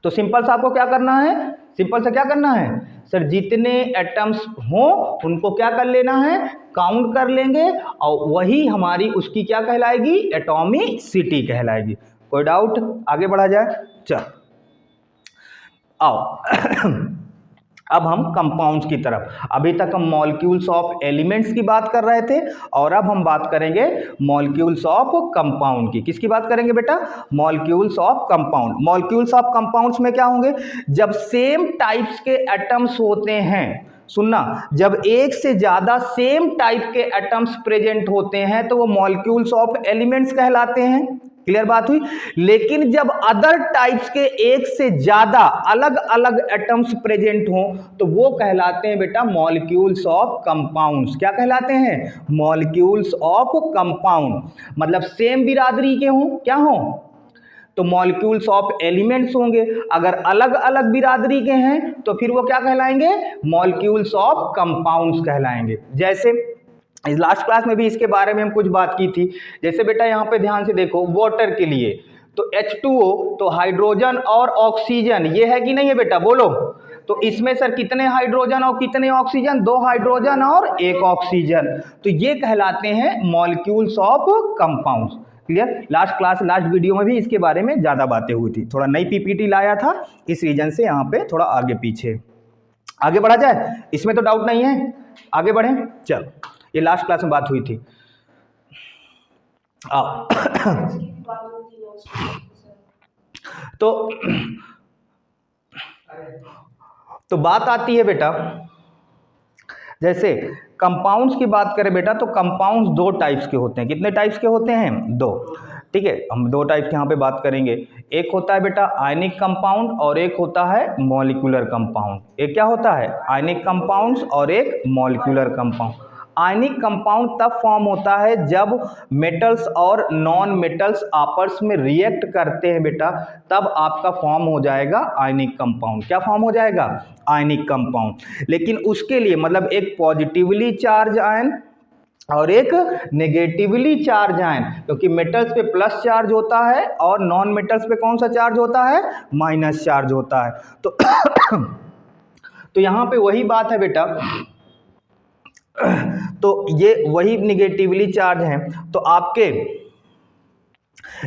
तो सिंपल सा आपको क्या करना है, सिंपल सा क्या करना है सर, जितने एटम्स हों उनको क्या कर लेना है, काउंट कर लेंगे, और वही हमारी उसकी क्या कहलाएगी, एटॉमिसिटी कहलाएगी। कोई डाउट, आगे बढ़ा जाए। चल आओ अब हम कंपाउंड्स की तरफ। अभी तक हम मॉलिक्यूल्स ऑफ एलिमेंट्स की बात कर रहे थे, और अब हम बात करेंगे मॉलिक्यूल्स ऑफ कंपाउंड की। किसकी बात करेंगे बेटा, molecules of compound. Molecules of compounds में क्या होंगे, जब सेम टाइप्स के एटम्स होते हैं, सुनना, जब एक से ज्यादा सेम टाइप के एटम्स प्रेजेंट होते हैं तो वो मॉलिक्यूल्स ऑफ एलिमेंट्स कहलाते हैं। क्लियर बात हुई। लेकिन जब अदर टाइप्स के एक से ज्यादा अलग अलग एटम्स प्रेजेंट हों तो वो कहलाते हैं बेटा मॉलिक्यूल्स ऑफ कंपाउंड्स। क्या कहलाते हैं, मॉलिक्यूल्स ऑफ कंपाउंड। मतलब सेम बिरादरी के हों, क्या हों, तो मॉलिक्यूल्स ऑफ एलिमेंट्स होंगे। अगर अलग अलग बिरादरी के हैं तो फिर वो क्या कहलाएंगे, मॉलिक्यूल्स ऑफ कंपाउंड्स कहलाएंगे। जैसे इस लास्ट क्लास में भी इसके बारे में हम कुछ बात की थी। जैसे बेटा यहाँ पे ध्यान से देखो, वाटर के लिए तो H2O, तो हाइड्रोजन और ऑक्सीजन, ये है कि नहीं है बेटा, बोलो। तो इसमें सर कितने हाइड्रोजन और कितने ऑक्सीजन, 2 हाइड्रोजन और 1 ऑक्सीजन। तो ये कहलाते हैं molecules of compounds. Clear. Last class, last video में भी इसके बारे में ज्यादा बातें हुई थी। थोड़ा नई पीपीटी लाया था, इस रीजन से यहाँ पे थोड़ा आगे पीछे। आगे बढ़ा जाए, इसमें तो डाउट नहीं है, आगे बढ़े। चल, ये लास्ट क्लास में बात हुई थी। तो तो बात आती है बेटा, जैसे कंपाउंड्स की बात करें बेटा, तो कंपाउंड्स दो टाइप्स के होते हैं। कितने टाइप्स के होते हैं? दो। ठीक है, हम दो टाइप के यहाँ पे बात करेंगे। एक होता है बेटा आयनिक कंपाउंड और एक होता है मॉलिक्यूलर कंपाउंड। एक क्या होता है? आयनिक कंपाउंड्स और एक मॉलिक्यूलर कंपाउंड। आयनिक कंपाउंड तब फॉर्म होता है जब मेटल्स और नॉन मेटल्स आपस में रिएक्ट करते हैं बेटा, तब आपका फॉर्म हो जाएगा आयनिक कंपाउंड। क्या फॉर्म हो जाएगा? Ionic compound. लेकिन उसके लिए मतलब एक पॉजिटिवली चार्ज आयन और एक नेगेटिवली चार्ज आयन, क्योंकि मेटल्स पे प्लस चार्ज होता है और नॉन मेटल्स पे कौन सा चार्ज होता है? माइनस चार्ज होता है। तो यहाँ पे वही बात है बेटा, तो ये वही निगेटिवली चार्ज हैं। तो आपके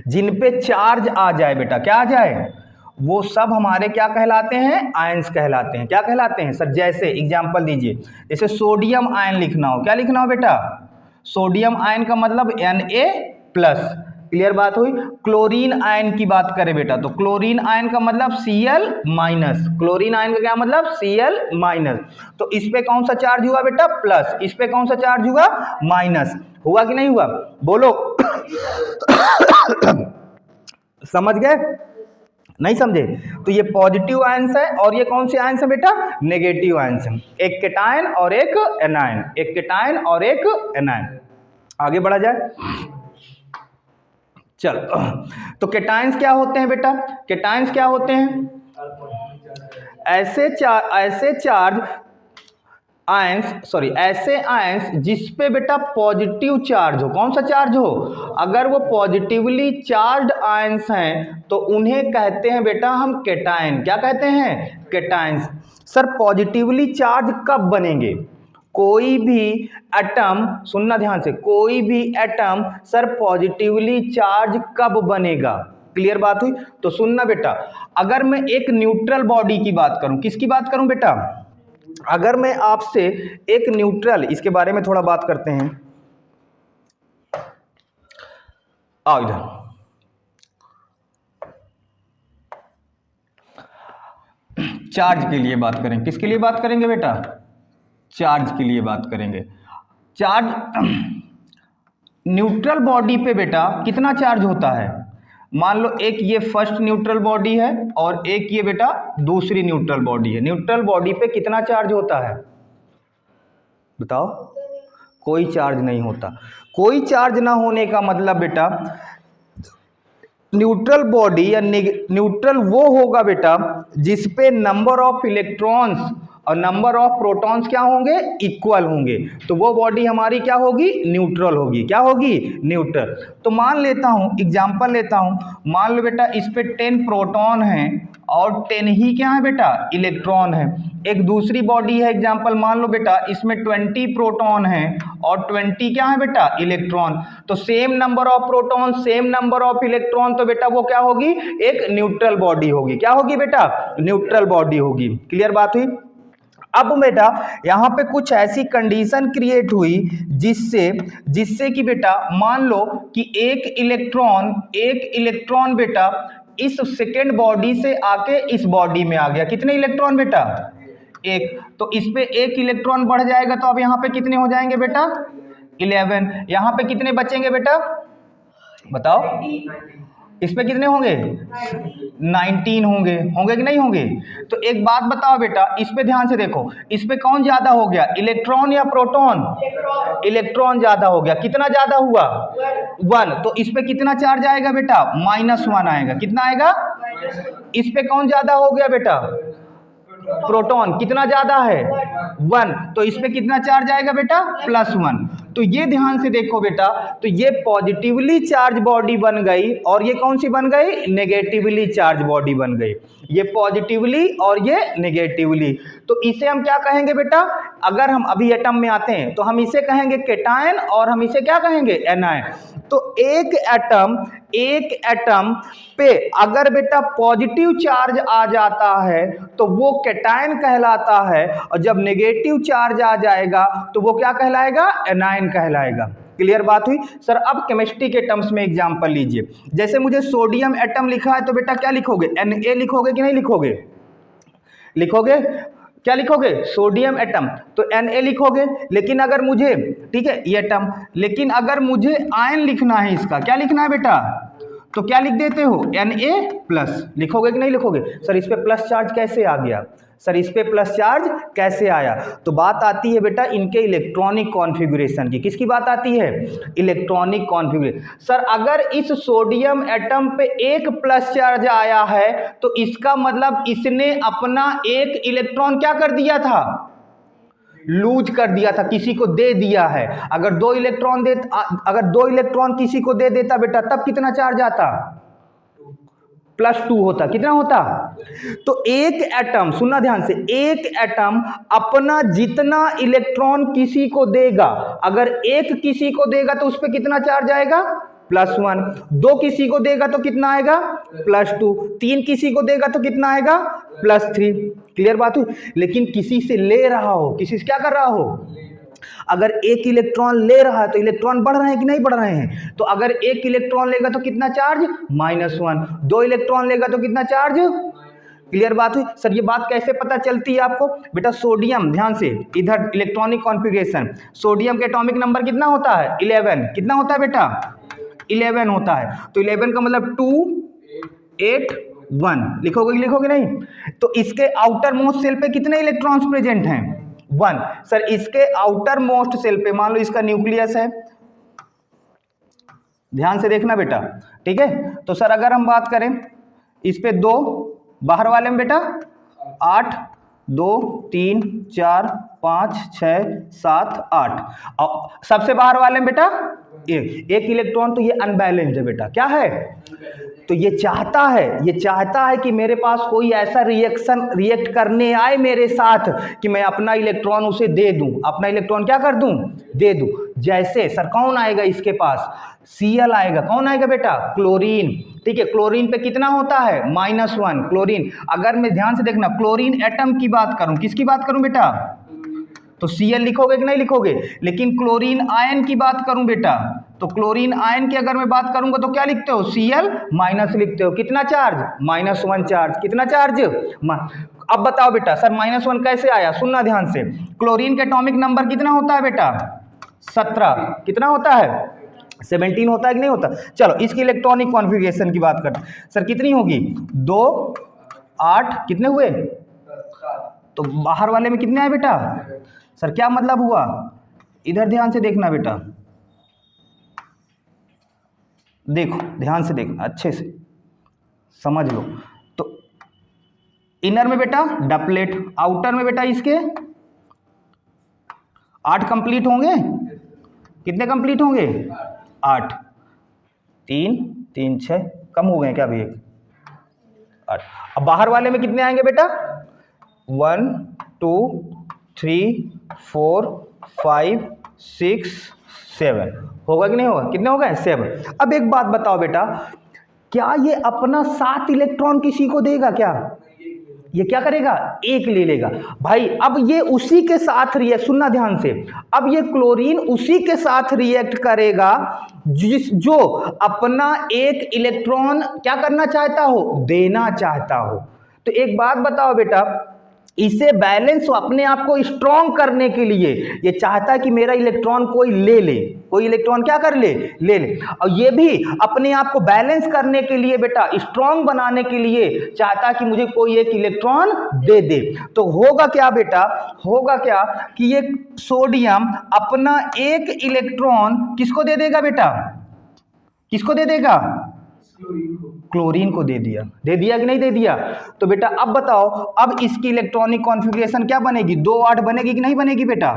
जिन पे चार्ज आ जाए बेटा, क्या आ जाए, वो सब हमारे क्या कहलाते हैं? आयंस कहलाते हैं। क्या कहलाते हैं सर? जैसे एग्जांपल दीजिए, जैसे सोडियम आयन लिखना हो, क्या लिखना हो बेटा? सोडियम आयन का मतलब Na+। क्लियर बात हुई। क्लोरीन आयन की बात करें बेटा, तो क्लोरीन आयन का मतलब Cl-। क्लोरीन आयन का क्या मतलब? Cl-। तो इस पे कौन सा चार्ज हुआ बेटा? प्लस। इस पे कौन सा चार्ज हुआ? माइनस। हुआ कि नहीं हुआ? बोलो। समझ गए? नहीं समझे? तो ये पॉजिटिव आयंस है और ये कौन से आयंस है बेटा? नेगेटिव आयंस है। एक केटायन और एक एनायन, एक केटायन और एक एनायन। आगे बढ़ा जाए, चल। तो केटायंस क्या होते हैं बेटा? केटायंस क्या होते हैं? ऐसे आयंस जिस पे बेटा पॉजिटिव चार्ज हो। कौन सा चार्ज हो? अगर वो पॉजिटिवली चार्ज आयंस हैं तो उन्हें कहते हैं बेटा हम केटायन। क्या कहते हैं? केटायंस। सर पॉजिटिवली चार्ज कब बनेंगे? कोई भी एटम, सुनना ध्यान से, कोई भी एटम सर पॉजिटिवली चार्ज कब बनेगा? क्लियर बात हुई? तो सुनना बेटा, अगर मैं एक न्यूट्रल बॉडी की बात करूं, किसकी बात करूं बेटा? अगर मैं आपसे एक न्यूट्रल, इसके बारे में थोड़ा बात करते हैं, आओ इधर। चार्ज के लिए बात करें, किसके लिए बात करेंगे बेटा? चार्ज के लिए बात करेंगे। चार्ज न्यूट्रल बॉडी पे बेटा कितना चार्ज होता है? मान लो एक ये फर्स्ट न्यूट्रल बॉडी है और एक ये बेटा दूसरी न्यूट्रल बॉडी है। न्यूट्रल बॉडी पे कितना चार्ज होता है? बताओ। कोई चार्ज नहीं होता। कोई चार्ज ना होने का मतलब बेटा न्यूट्रल बॉडी या न्यूट्रल वो होगा बेटा जिसपे नंबर ऑफ इलेक्ट्रॉन्स और नंबर ऑफ प्रोटॉन्स क्या होंगे? इक्वल होंगे। तो वो बॉडी हमारी क्या होगी? न्यूट्रल होगी। क्या होगी? न्यूट्रल। तो मान लेता हूं, एग्जांपल लेता हूं, मान लो बेटा इस पे 10 प्रोटॉन हैं और 10 ही क्या है बेटा? इलेक्ट्रॉन है। एक दूसरी बॉडी है, एग्जांपल मान लो बेटा इसमें 20 प्रोटॉन है और 20 क्या है बेटा? इलेक्ट्रॉन। तो same number of proton, same number of electron, तो बेटा वो क्या होगी? एक न्यूट्रल बॉडी होगी। क्या होगी बेटा? न्यूट्रल बॉडी होगी। क्लियर बात हुई? अब बेटा यहां पे कुछ ऐसी कंडीशन क्रिएट हुई जिससे कि बेटा मान लो कि एक इलेक्ट्रॉन बेटा इस सेकेंड बॉडी से आके इस बॉडी में आ गया। कितने इलेक्ट्रॉन बेटा? एक। तो इस पे एक इलेक्ट्रॉन बढ़ जाएगा तो अब यहां पे कितने हो जाएंगे बेटा? 11। यहां पे कितने बचेंगे बेटा? बताओ। इस पे कितने होंगे? 19 होंगे। होंगे कि नहीं होंगे? तो एक बात बताओ बेटा, इस पे ध्यान से देखो, इस पे कौन ज्यादा हो गया? इलेक्ट्रॉन या प्रोटॉन? इलेक्ट्रॉन ज्यादा हो गया। कितना ज्यादा हुआ? 1। तो इस पे कितना चार्ज आएगा बेटा? -1 आएगा। कितना आएगा? इस पे कौन ज्यादा हो गया बेटा? प्रोटॉन। कितना ज्यादा है? 1। तो इस पे कितना चार्ज आएगा बेटा? +1। तो ये ध्यान से देखो बेटा, तो ये पॉजिटिवली चार्ज बॉडी बन गई और ये कौन सी बन गई? नेगेटिवली चार्ज बॉडी बन गई। ये पॉजिटिवली और ये नेगेटिवली। तो इसे हम क्या कहेंगे बेटा? अगर हम अभी एटम में आते हैं तो हम इसे कहेंगे केटायन और हम इसे क्या कहेंगे? एनायन। तो एक एटम पे अगर बेटा पॉजिटिव चार्ज आ जाता है तो वो केटायन कहलाता है और जब नेगेटिव चार्ज आ जाएगा तो वो क्या कहलाएगा? एनायन कहलाएगा। क्लियर बात हुई? सर अब केमिस्ट्री के टर्म्स में एग्जांपल लीजिए। जैसे मुझे सोडियम एटम लिखा है तो बेटा क्या लिखोगे? Na लिखोगे कि नहीं लिखोगे? लिखोगे। क्या लिखोगे, सोडियम एटम, तो Na लिखोगे। लेकिन अगर मुझे, ठीक है ये एटम, लेकिन अगर मुझे आयन लिखना है इसका, क्या लिखना है बेटा, तो क्या लिख देते हो, Na+ लिखोगे कि नहीं लिखोगे। सर इस पे प्लस चार्ज कैसे आ गया, सर इस पे प्लस चार्ज कैसे आया, तो बात आती है बेटा इनके इलेक्ट्रॉनिक कॉन्फ़िगरेशन की। किसकी बात आती है, इलेक्ट्रॉनिक कॉन्फ़िगरेशन। सर अगर इस सोडियम एटम पे एक प्लस चार्ज आया है तो इसका मतलब इसने अपना एक इलेक्ट्रॉन क्या कर दिया था, लूज कर दिया था, किसी को दे दिया है। अगर दो इलेक्ट्रॉन किसी को दे देता बेटा, तब कितना चार्ज आता, +2 होता। कितना होता, तो एक एटम, सुनना ध्यान से, एक एटम अपना जितना इलेक्ट्रॉन किसी को देगा, अगर एक किसी को देगा तो उस पर कितना चार्ज आएगा, +1, दो किसी को देगा तो कितना आएगा, +2, तीन किसी को देगा तो कितना आएगा, +3। क्लियर बात हुई। लेकिन किसी से ले रहा हो, किसी से क्या कर रहा हो, अगर एक इलेक्ट्रॉन ले रहा है तो इलेक्ट्रॉन बढ़ रहे हैं कि नहीं बढ़ रहे हैं, तो अगर एक इलेक्ट्रॉन लेगा तो कितना चार्ज, -1, दो इलेक्ट्रॉन लेगा तो कितना चार्ज। क्लियर बात हुई। सर ये बात कैसे पता चलती है आपको, बेटा सोडियम, ध्यान से इधर इलेक्ट्रॉनिक कॉन्फ़िगरेशन, सोडियम के एटॉमिक नंबर कितना होता है, 11, कितना होता है बेटा, 11 होता है। तो 11 का मतलब 2 8 1 लिखोगे कि लिखोगे नहीं। तो इसके आउटर मोस्ट सेल पे कितने इलेक्ट्रॉन्स प्रेजेंट हैं, 1। सर इसके आउटर मोस्ट सेल पे मान लो इसका न्यूक्लियस है, ध्यान से देखना बेटा, ठीक है। तो सर अगर हम बात करें इस पे 2, बाहर वाले में बेटा 8, 2 3 4 5 6 7 8, और सबसे बाहर वाले में बेटा एक इलेक्ट्रॉन, तो ये अनबैलेंस्ड है बेटा, क्या है, तो ये चाहता है कि मेरे पास कोई ऐसा रिएक्ट करने आए मेरे साथ कि मैं अपना इलेक्ट्रॉन उसे दे दूं, अपना इलेक्ट्रॉन क्या कर दूं, दे दूं। जैसे सर कौन आएगा इसके पास, Cl आएगा, कौन आएगा बेटा, क्लोरीन, ठीक है। क्लोरीन पे कितना होता है, -1 क्लोरीन। अगर मैं ध्यान से देखना क्लोरीन एटम की बात करूं, किसकी बात करूं बेटा, तो Cl लिखोगे कि नहीं लिखोगे। लेकिन क्लोरीन आयन की बात करूं बेटा, तो क्लोरीन आयन की अगर मैं बात करूंगा तो क्या लिखते हो, Cl- लिखते हो, कितना चार्ज, -1 चार्ज, कितना चार्ज। अब बताओ बेटा सर -1 कैसे आया, सुनना ध्यान से। क्लोरीन के एटॉमिक नंबर कितना होता है बेटा, 17, कितना होता है, 17 होता है कि नहीं होता। चलो इसकी इलेक्ट्रॉनिक कॉन्फ़िगरेशन की बात करते हैं। सर कितनी होगी, 2 8 कितने हुए, तो बाहर वाले में कितने आए बेटा, सर क्या मतलब हुआ, इधर ध्यान से देखना बेटा, देखो ध्यान से देखना, अच्छे से समझ लो। तो इनर में बेटा डबलेट, आउटर में बेटा इसके 8 कंप्लीट होंगे, कितने कंप्लीट होंगे, 8, 3 3 6 कम हो गए क्या अभी, 8। अब बाहर वाले में कितने आएंगे बेटा, 1 2 3 4 5 6 7, होगा कि नहीं होगा, कितने हो गए, 7। अब एक बात बताओ बेटा, क्या ये अपना 7 इलेक्ट्रॉन किसी को देगा क्या, ये क्या करेगा, एक ले लेगा भाई। अब ये उसी के साथ रिएक्ट, सुनना ध्यान से, अब ये क्लोरीन उसी के साथ रिएक्ट करेगा जो अपना एक इलेक्ट्रॉन क्या करना चाहता हो, देना चाहता हो। तो एक बात बताओ बेटा, इसे बैलेंस अपने आप को स्ट्रॉन्ग करने के लिए ये चाहता है कि मेरा इलेक्ट्रॉन कोई ले ले, कोई इलेक्ट्रॉन क्या कर ले, ले ले। और ये भी अपने आप को बैलेंस करने के लिए बेटा, स्ट्रॉन्ग बनाने के लिए चाहता है कि मुझे कोई एक इलेक्ट्रॉन दे दे। तो होगा क्या बेटा, होगा क्या कि ये सोडियम अपना एक इलेक्ट्रॉन किसको दे देगा बेटा, किसको दे देगा, क्लोरीन को दे दिया, दे दिया कि नहीं दे दिया। तो बेटा अब बताओ, अब इसकी इलेक्ट्रॉनिक कॉन्फ़िगरेशन क्या बनेगी, 2 8 बनेगी कि नहीं बनेगी बेटा,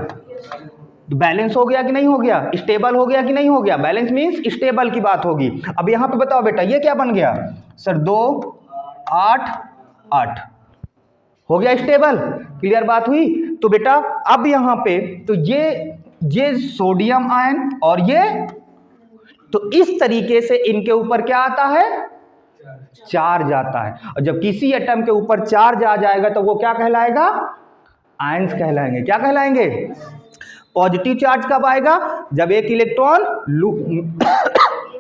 बैलेंस हो गया कि नहीं हो गया, स्टेबल हो गया कि नहीं हो गया, बैलेंस मीन्स स्टेबल की बात होगी। अब यहां पे बताओ बेटा ये क्या बन गया, सर 2 8 8 हो गया स्टेबल, क्लियर बात हुई। तो बेटा अब यहां पे तो ये सोडियम आयन और ये, तो इस तरीके से इनके ऊपर क्या आता है, चार्ज आता है। और जब किसी एटम के ऊपर चार्ज आ जाएगा तो वो क्या कहलाएगा, आयंस कहलाएंगे। क्या कहलाएंगे, पॉजिटिव चार्ज कब आएगा, जब एक इलेक्ट्रॉन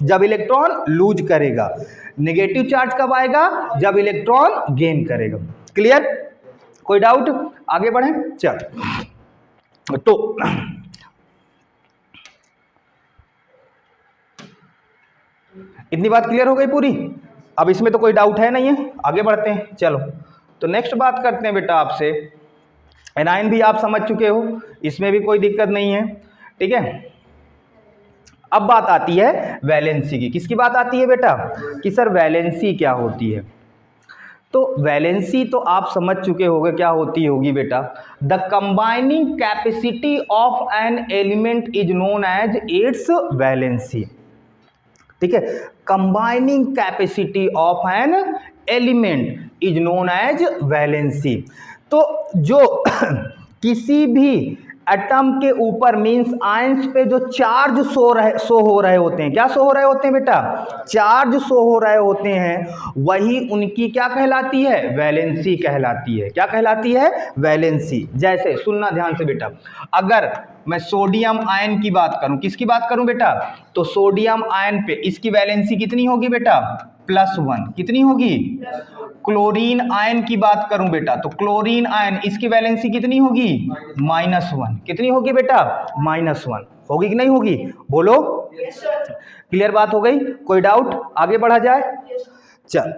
जब इलेक्ट्रॉन लूज करेगा। नेगेटिव चार्ज कब आएगा, जब इलेक्ट्रॉन गेन करेगा। क्लियर, कोई डाउट? आगे बढ़े, चल। तो इतनी बात क्लियर हो गई पूरी? अब इसमें तो कोई डाउट है नहीं है, आगे बढ़ते हैं। चलो, तो नेक्स्ट बात करते हैं बेटा आपसे। एनाइन भी आप समझ चुके हो, इसमें भी कोई दिक्कत नहीं है, ठीक है। अब बात आती है वैलेंसी की। किसकी बात आती है बेटा? कि सर वैलेंसी क्या होती है। तो वैलेंसी तो आप समझ चुके होंगे क्या होती होगी बेटा। The combining capacity of an element is known as its valency, ठीक है। Combining capacity of an element is known as valency. तो जो किसी भी एटम के ऊपर मींस आयंस पे जो चार्ज शो हो रहे होते हैं, क्या शो हो रहे होते हैं बेटा? चार्ज शो हो रहे होते हैं, वही उनकी क्या कहलाती है? वैलेंसी कहलाती है। क्या कहलाती है? वैलेंसी। जैसे सुनना ध्यान से बेटा, अगर मैं सोडियम आयन की बात करूं, किसकी बात करूं बेटा? तो सोडियम आयन पे इसकी वैलेंसी कितनी होगी बेटा? +1। कितनी होगी? क्लोरीन आयन की बात करूं बेटा, तो क्लोरीन आयन इसकी वैलेंसी कितनी होगी? -1। कितनी होगी बेटा? -1। होगी कि नहीं होगी? बोलो। क्लियर बात हो गई? कोई डाउट? आगे बढ़ा जाए, चल।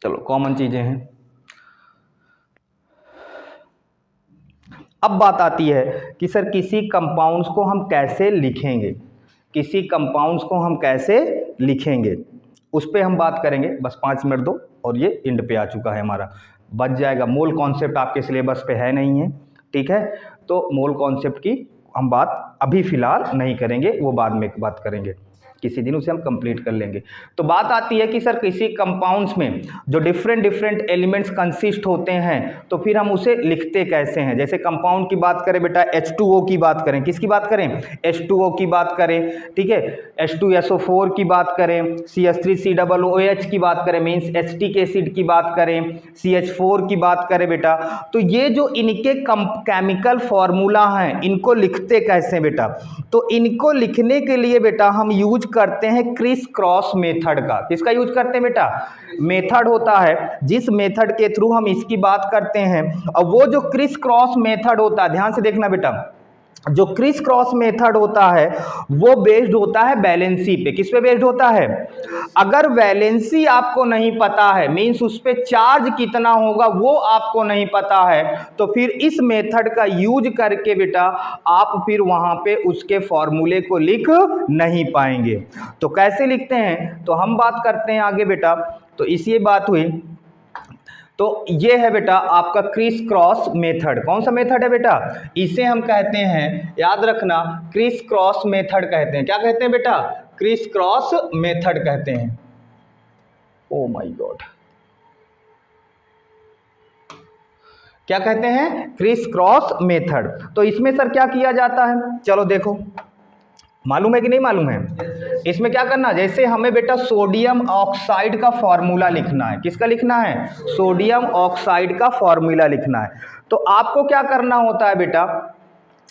चलो, कॉमन चीजें हैं। अब बात आती है कि सर किसी कंपाउंड्स को हम कैसे लिखेंगे, किसी कंपाउंड्स को हम कैसे लिखेंगे, उस पर हम बात करेंगे। बस 5 मिनट दो और ये एंड पे आ चुका है हमारा, बच जाएगा। मोल कॉन्सेप्ट आपके सिलेबस पे है नहीं है, ठीक है। तो मोल कॉन्सेप्ट की हम बात अभी फिलहाल नहीं करेंगे, वो बाद में बात करेंगे, किसी दिन उसे हम कंप्लीट कर लेंगे। तो बात आती है कि सर किसी कंपाउंड्स में जो डिफरेंट एलिमेंट्स कंसिस्ट होते हैं, तो फिर हम उसे लिखते कैसे हैं। जैसे कंपाउंड की बात करें बेटा, H2O की बात करें, किसकी बात करें? H2O की बात करें, ठीक है। H2SO4 की बात करें, CH3COOH की बात करें, मीन्स एसिटिक एसिड की बात करें, CH4 की बात करें बेटा, तो ये जो इनके केमिकल फॉर्मूला हैं, इनको लिखते कैसे बेटा? तो इनको लिखने के लिए बेटा हम यूज करते हैं क्रिस क्रॉस मेथड का। किसका यूज करते हैं बेटा? मेथड होता है जिस मेथड के थ्रू हम इसकी बात करते हैं, और वो जो क्रिस क्रॉस मेथड होता है, ध्यान से देखना बेटा, जो क्रिस क्रॉस मेथड होता है वो बेस्ड होता है वैलेंसी पे। किस पे बेस्ड होता है? अगर वैलेंसी आपको नहीं पता है, मींस उस पे चार्ज कितना होगा वो आपको नहीं पता है, तो फिर इस मेथड का यूज करके बेटा आप फिर वहां पे उसके फॉर्मूले को लिख नहीं पाएंगे। तो कैसे लिखते हैं, तो हम बात करते हैं आगे बेटा। तो इसी बात हुई, तो ये है बेटा आपका क्रिस क्रॉस मेथड। कौन सा मेथड है बेटा? इसे हम कहते हैं, याद रखना, क्रिस क्रॉस मेथड कहते हैं। क्या कहते हैं बेटा? क्रिस क्रॉस मेथड कहते हैं। ओ माय गॉड, क्या कहते हैं? Criss cross method. तो इसमें सर क्या किया जाता है, चलो देखो, मालूम है कि नहीं मालूम है? इसमें क्या करना, जैसे हमें बेटा सोडियम ऑक्साइड का फॉर्मूला लिखना है। किसका लिखना है? सोडियम ऑक्साइड का फॉर्मूला लिखना है। तो आपको क्या करना होता है बेटा,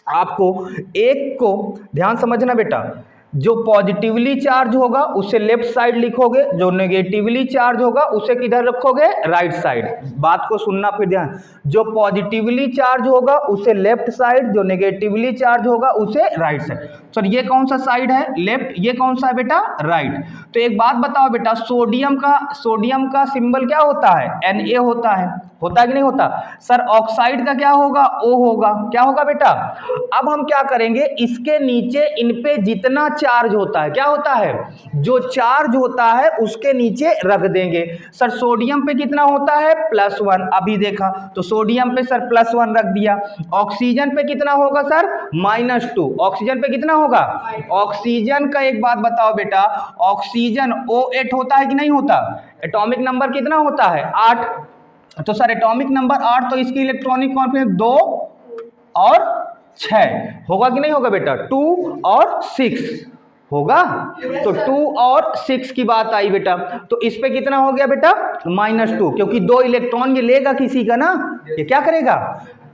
आपको एक को ध्यान समझना बेटा, जो पॉजिटिवली चार्ज होगा उसे लेफ्ट साइड लिखोगे, जो नेगेटिवली चार्ज होगा उसे किधर रखोगे? Right side. बात को सुनना फिर ध्यान, जो पॉजिटिवली चार्ज होगा उसे लेफ्ट साइड, जो नेगेटिवली चार्ज होगा उसे राइट साइड। सर ये कौन सा साइड है? लेफ्ट। ये कौन सा है बेटा? राइट। तो एक बात बताओ बेटा, सोडियम का सिंबल क्या होता है? Na होता है कि नहीं होता? सर ऑक्साइड का क्या होगा? O होगा। क्या होगा बेटा? अब हम क्या करेंगे, इसके नीचे इन पे जितना चार्ज होता है, क्या होता है? जो चार्ज होता है उसके नीचे रख देंगे। सर सोडियम पे कितना होता है? +1। अभी देखा तो सोडियम पे सर +1 रख दिया। ऑक्सीजन पे कितना होगा सर? -2। ऑक्सीजन पे कितना होगा? ऑक्सीजन का एक बात बताओ बेटा, ऑक्सीजन O8 होता है कि नहीं होता? एटॉमिक नंबर कितना होता है? 8। तो सर एटॉमिक नंबर 8, तो इसकी इलेक्ट्रॉनिक कॉन्फिडेंस 2 और 6 होगा कि नहीं होगा बेटा? 2 और 6 होगा। तो 2 और 6 की बात आई बेटा, तो इस पे कितना हो गया बेटा -2, क्योंकि 2 इलेक्ट्रॉन ये लेगा किसी का ना, ये क्या करेगा।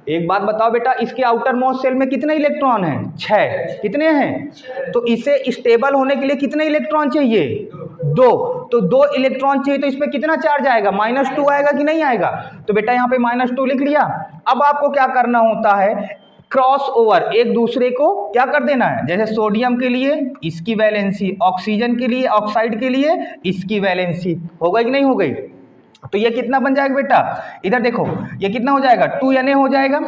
एक बात बताओ बेटा, इसके आउटर मोस्ट शेल में कितने इलेक्ट्रॉन हैं 6, कितने हैं। तो इसे स्टेबल होने के लिए कितने इलेक्ट्रॉन चाहिए 2, तो 2 इलेक्ट्रॉन चाहिए, तो इस पे कितना चार्ज आएगा -2 आएगा कि नहीं आएगा। तो बेटा यहाँ पे -2 लिख लिया। अब आपको क्या करना होता है, क्रॉस ओवर, एक दूसरे को क्या कर देना है। जैसे सोडियम के लिए इसकी वैलेंसी, ऑक्सीजन के लिए, ऑक्साइड के लिए इसकी वैलेंसी, हो गई कि नहीं हो गई। तो ये कितना बन जाएगा बेटा, इधर देखो ये कितना हो जाएगा 2Na हो जाएगा,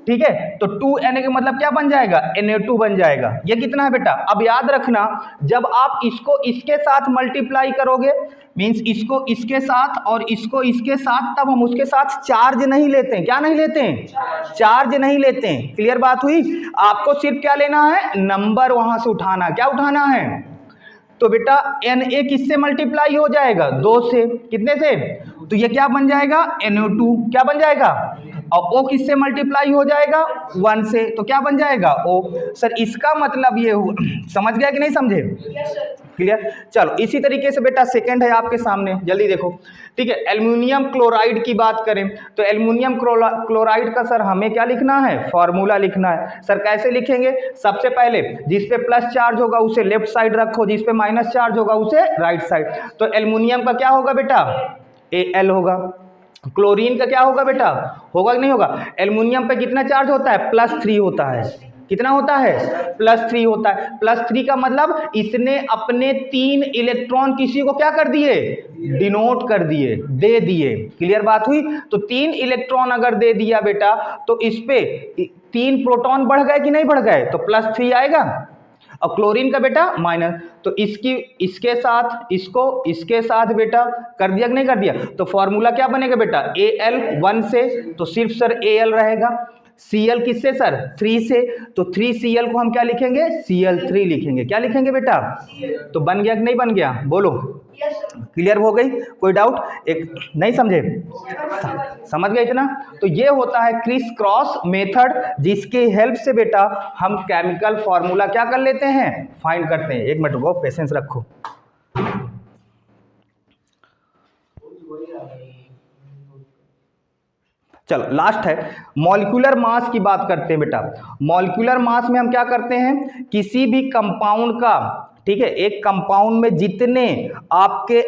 ठीक है। तो 2Na का मतलब क्या बन जाएगा Na2 बन जाएगा। ये कितना है बेटा, अब याद रखना जब आप इसको इसके साथ मल्टीप्लाई करोगे, मींस इसको इसके साथ और इसको इसके साथ, तब हम उसके साथ चार्ज नहीं लेते हैं। क्या नहीं लेते हैं, चार्ज नहीं लेते हैं। क्लियर बात हुई। आपको सिर्फ क्या लेना है, नंबर वहां से उठाना। क्या उठाना है, तो बेटा Na किससे मल्टीप्लाई हो जाएगा 2 से, कितने से, तो ये क्या बन जाएगा NO2, क्या बन जाएगा, और O किससे मल्टीप्लाई हो जाएगा 1 से, तो क्या बन जाएगा O। सर इसका मतलब ये हुआ, समझ गया कि नहीं समझे। क्लियर। चलो इसी तरीके से बेटा सेकंड है आपके सामने, जल्दी देखो, ठीक है। एल्युमिनियम क्लोराइड की बात करें तो एल्युमिनियम क्लोराइड का सर हमें क्या लिखना है, फॉर्मूला लिखना है। सर कैसे लिखेंगे, सबसे पहले जिस पे प्लस चार्ज होगा उसे लेफ्ट साइड रखो, जिस पे माइनस चार्ज होगा उसे राइट साइड। तो एल्युमिनियम का क्या होगा बेटा Al होगा, क्लोरीन का क्या होगा बेटा, होगा कि नहीं होगा। एल्युमिनियम पे कितना चार्ज होता है, +3 होता है। कितना होता है, +3 होता है। +3 का मतलब इसने अपने 3 इलेक्ट्रॉन किसी को क्या कर दिए, डिनोट कर दिए, दे दिए। क्लियर बात हुई। तो 3 इलेक्ट्रॉन अगर दे दिया बेटा, तो इस पे 3 प्रोटॉन बढ़ गए कि नहीं बढ़ गए, तो +3 आएगा। और क्लोरीन का बेटा माइनस, तो इसकी इसके साथ इसको इसके साथ बेटा कर दिया कि नहीं कर दिया। तो फॉर्मूला क्या बनेगा बेटा Al 1 से, तो सिर्फ सर Al रहेगा। Cl किससे सर 3 से, तो 3Cl को हम क्या लिखेंगे Cl3 लिखेंगे। क्या लिखेंगे बेटा, तो बन गया कि नहीं बन गया, बोलो। क्लियर हो गई, कोई डाउट, एक नहीं समझे, समझ गए इतना। तो ये होता है क्रिस क्रॉस मेथड, जिसके हेल्प से बेटा हम केमिकल फॉर्मूला क्या कर लेते हैं, फाइंड करते हैं। एक मिनट रुको, पेशेंस रखो। चलो लास्ट है मॉलिक्यूलर मास की बात करते हैं बेटा। मॉलिक्यूलर मास में हम क्या करते हैं, किसी भी कंपाउंड का, ठीक है, एक कंपाउंड में जितने आपके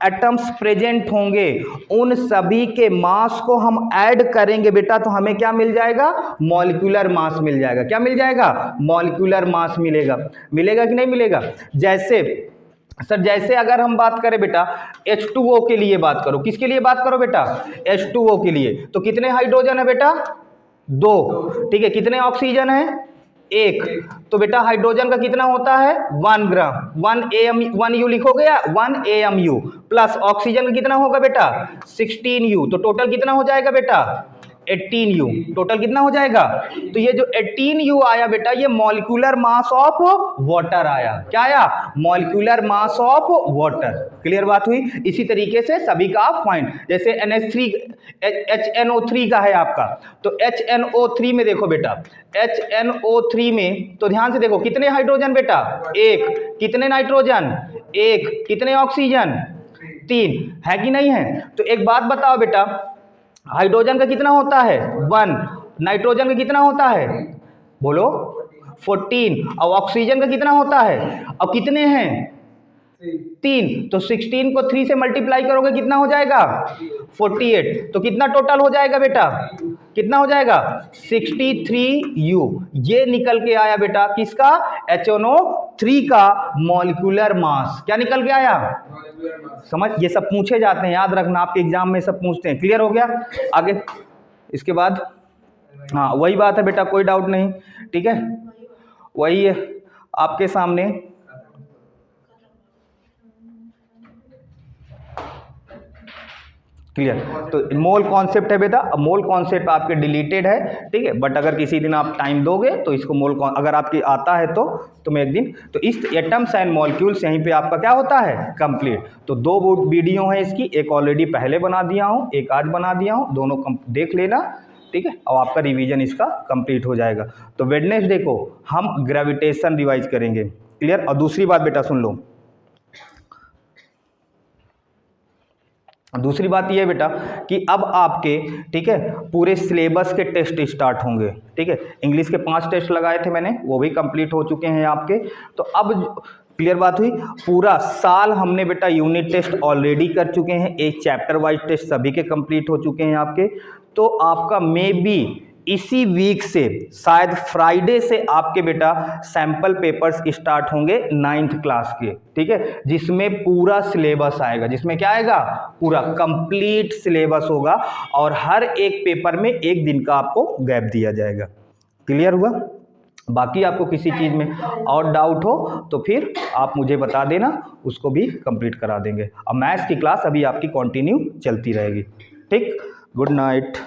एटम्स प्रेजेंट होंगे उन सभी के मास को हम ऐड करेंगे बेटा, तो हमें क्या मिल जाएगा, मॉलिक्यूलर मास मिल जाएगा। क्या मिल जाएगा, मॉलिक्यूलर मास मिलेगा। मिलेगा कि नहीं मिलेगा। जैसे सर जैसे अगर हम बात करें बेटा H2O के लिए बात करो, किसके लिए बात करो बेटा, H2O के लिए, तो कितने हाइड्रोजन है बेटा 2, ठीक है। कितने ऑक्सीजन है 1, तो बेटा हाइड्रोजन का कितना होता है 1 ग्राम, 1 U लिखोगे या 1 AMU, प्लस ऑक्सीजन का कितना होगा बेटा 16 U, तो टोटल कितना हो जाएगा बेटा 18 U। टोटल कितना हो जाएगा, तो ये जो 18 U आया बेटा, ये मॉलिक्यूलर मास ऑफ वाटर आया। क्या आया, molecular mass of water. Clear बात हुई। इसी तरीके से सभी का आप फाइंड, जैसे NH3 HNO3 का है आपका, तो HNO3 में देखो बेटा, HNO3 में तो ध्यान से देखो कितने हाइड्रोजन बेटा 1, कितने नाइट्रोजन 1, कितने ऑक्सीजन 3, है कि नहीं है। तो एक बात बताओ बेटा, हाइड्रोजन का कितना होता है 1, नाइट्रोजन का कितना होता है बोलो 14, और ऑक्सीजन का कितना होता है, और कितने हैं 3, तो 16 को 3 से मल्टीप्लाई करोगे कितना हो जाएगा 48, तो कितना टोटल हो जाएगा बेटा, कितना हो जाएगा 63U। ये निकल के आया बेटा किसका, HNO3 का मॉलिक्यूलर मास। क्या निकल के आया, समझ, ये सब पूछे जाते हैं, याद रखना, आपके एग्जाम में सब पूछते हैं। क्लियर हो गया। आगे इसके बाद हाँ वही बात है बेटा, कोई डाउट नहीं, ठीक है, वही है आपके सामने। क्लियर। तो मोल कॉन्सेप्ट है बेटा, मोल कॉन्सेप्ट आपके डिलीटेड है, ठीक है, बट अगर किसी दिन आप टाइम दोगे तो इसको मोल अगर आपकी आता है तो मैं एक दिन, तो इस एटम्स एंड मॉलिक्यूल्स यहीं पे आपका क्या होता है कंप्लीट। तो 2 वीडियो है इसकी, एक ऑलरेडी पहले बना दिया हूँ, एक आज बना दिया हूँ, दोनों देख लेना, ठीक है, और आपका रिवीजन इसका कंप्लीट हो जाएगा। तो वेडनेसडे को हम ग्रेविटेशन रिवाइज करेंगे। क्लियर। और दूसरी बात बेटा सुन लो, दूसरी बात ये है बेटा कि अब आपके, ठीक है, पूरे सिलेबस के टेस्ट स्टार्ट होंगे, ठीक है। इंग्लिश के 5 टेस्ट लगाए थे मैंने, वो भी कंप्लीट हो चुके हैं आपके। तो अब क्लियर बात हुई, पूरा साल हमने बेटा यूनिट टेस्ट ऑलरेडी कर चुके हैं, एक चैप्टर वाइज टेस्ट सभी के कंप्लीट हो चुके हैं आपके। तो आपका मे बी इसी वीक से, शायद फ्राइडे से आपके बेटा सैंपल पेपर्स स्टार्ट होंगे 9th क्लास के, ठीक है, जिसमें पूरा सिलेबस आएगा, जिसमें क्या आएगा, पूरा कंप्लीट सिलेबस होगा, और हर एक पेपर में 1 दिन का आपको गैप दिया जाएगा। क्लियर हुआ। बाकी आपको किसी चीज़ में और डाउट हो तो फिर आप मुझे बता देना, उसको भी कंप्लीट करा देंगे। अब मैथ्स की क्लास अभी आपकी कंटिन्यू चलती रहेगी, ठीक। Good night.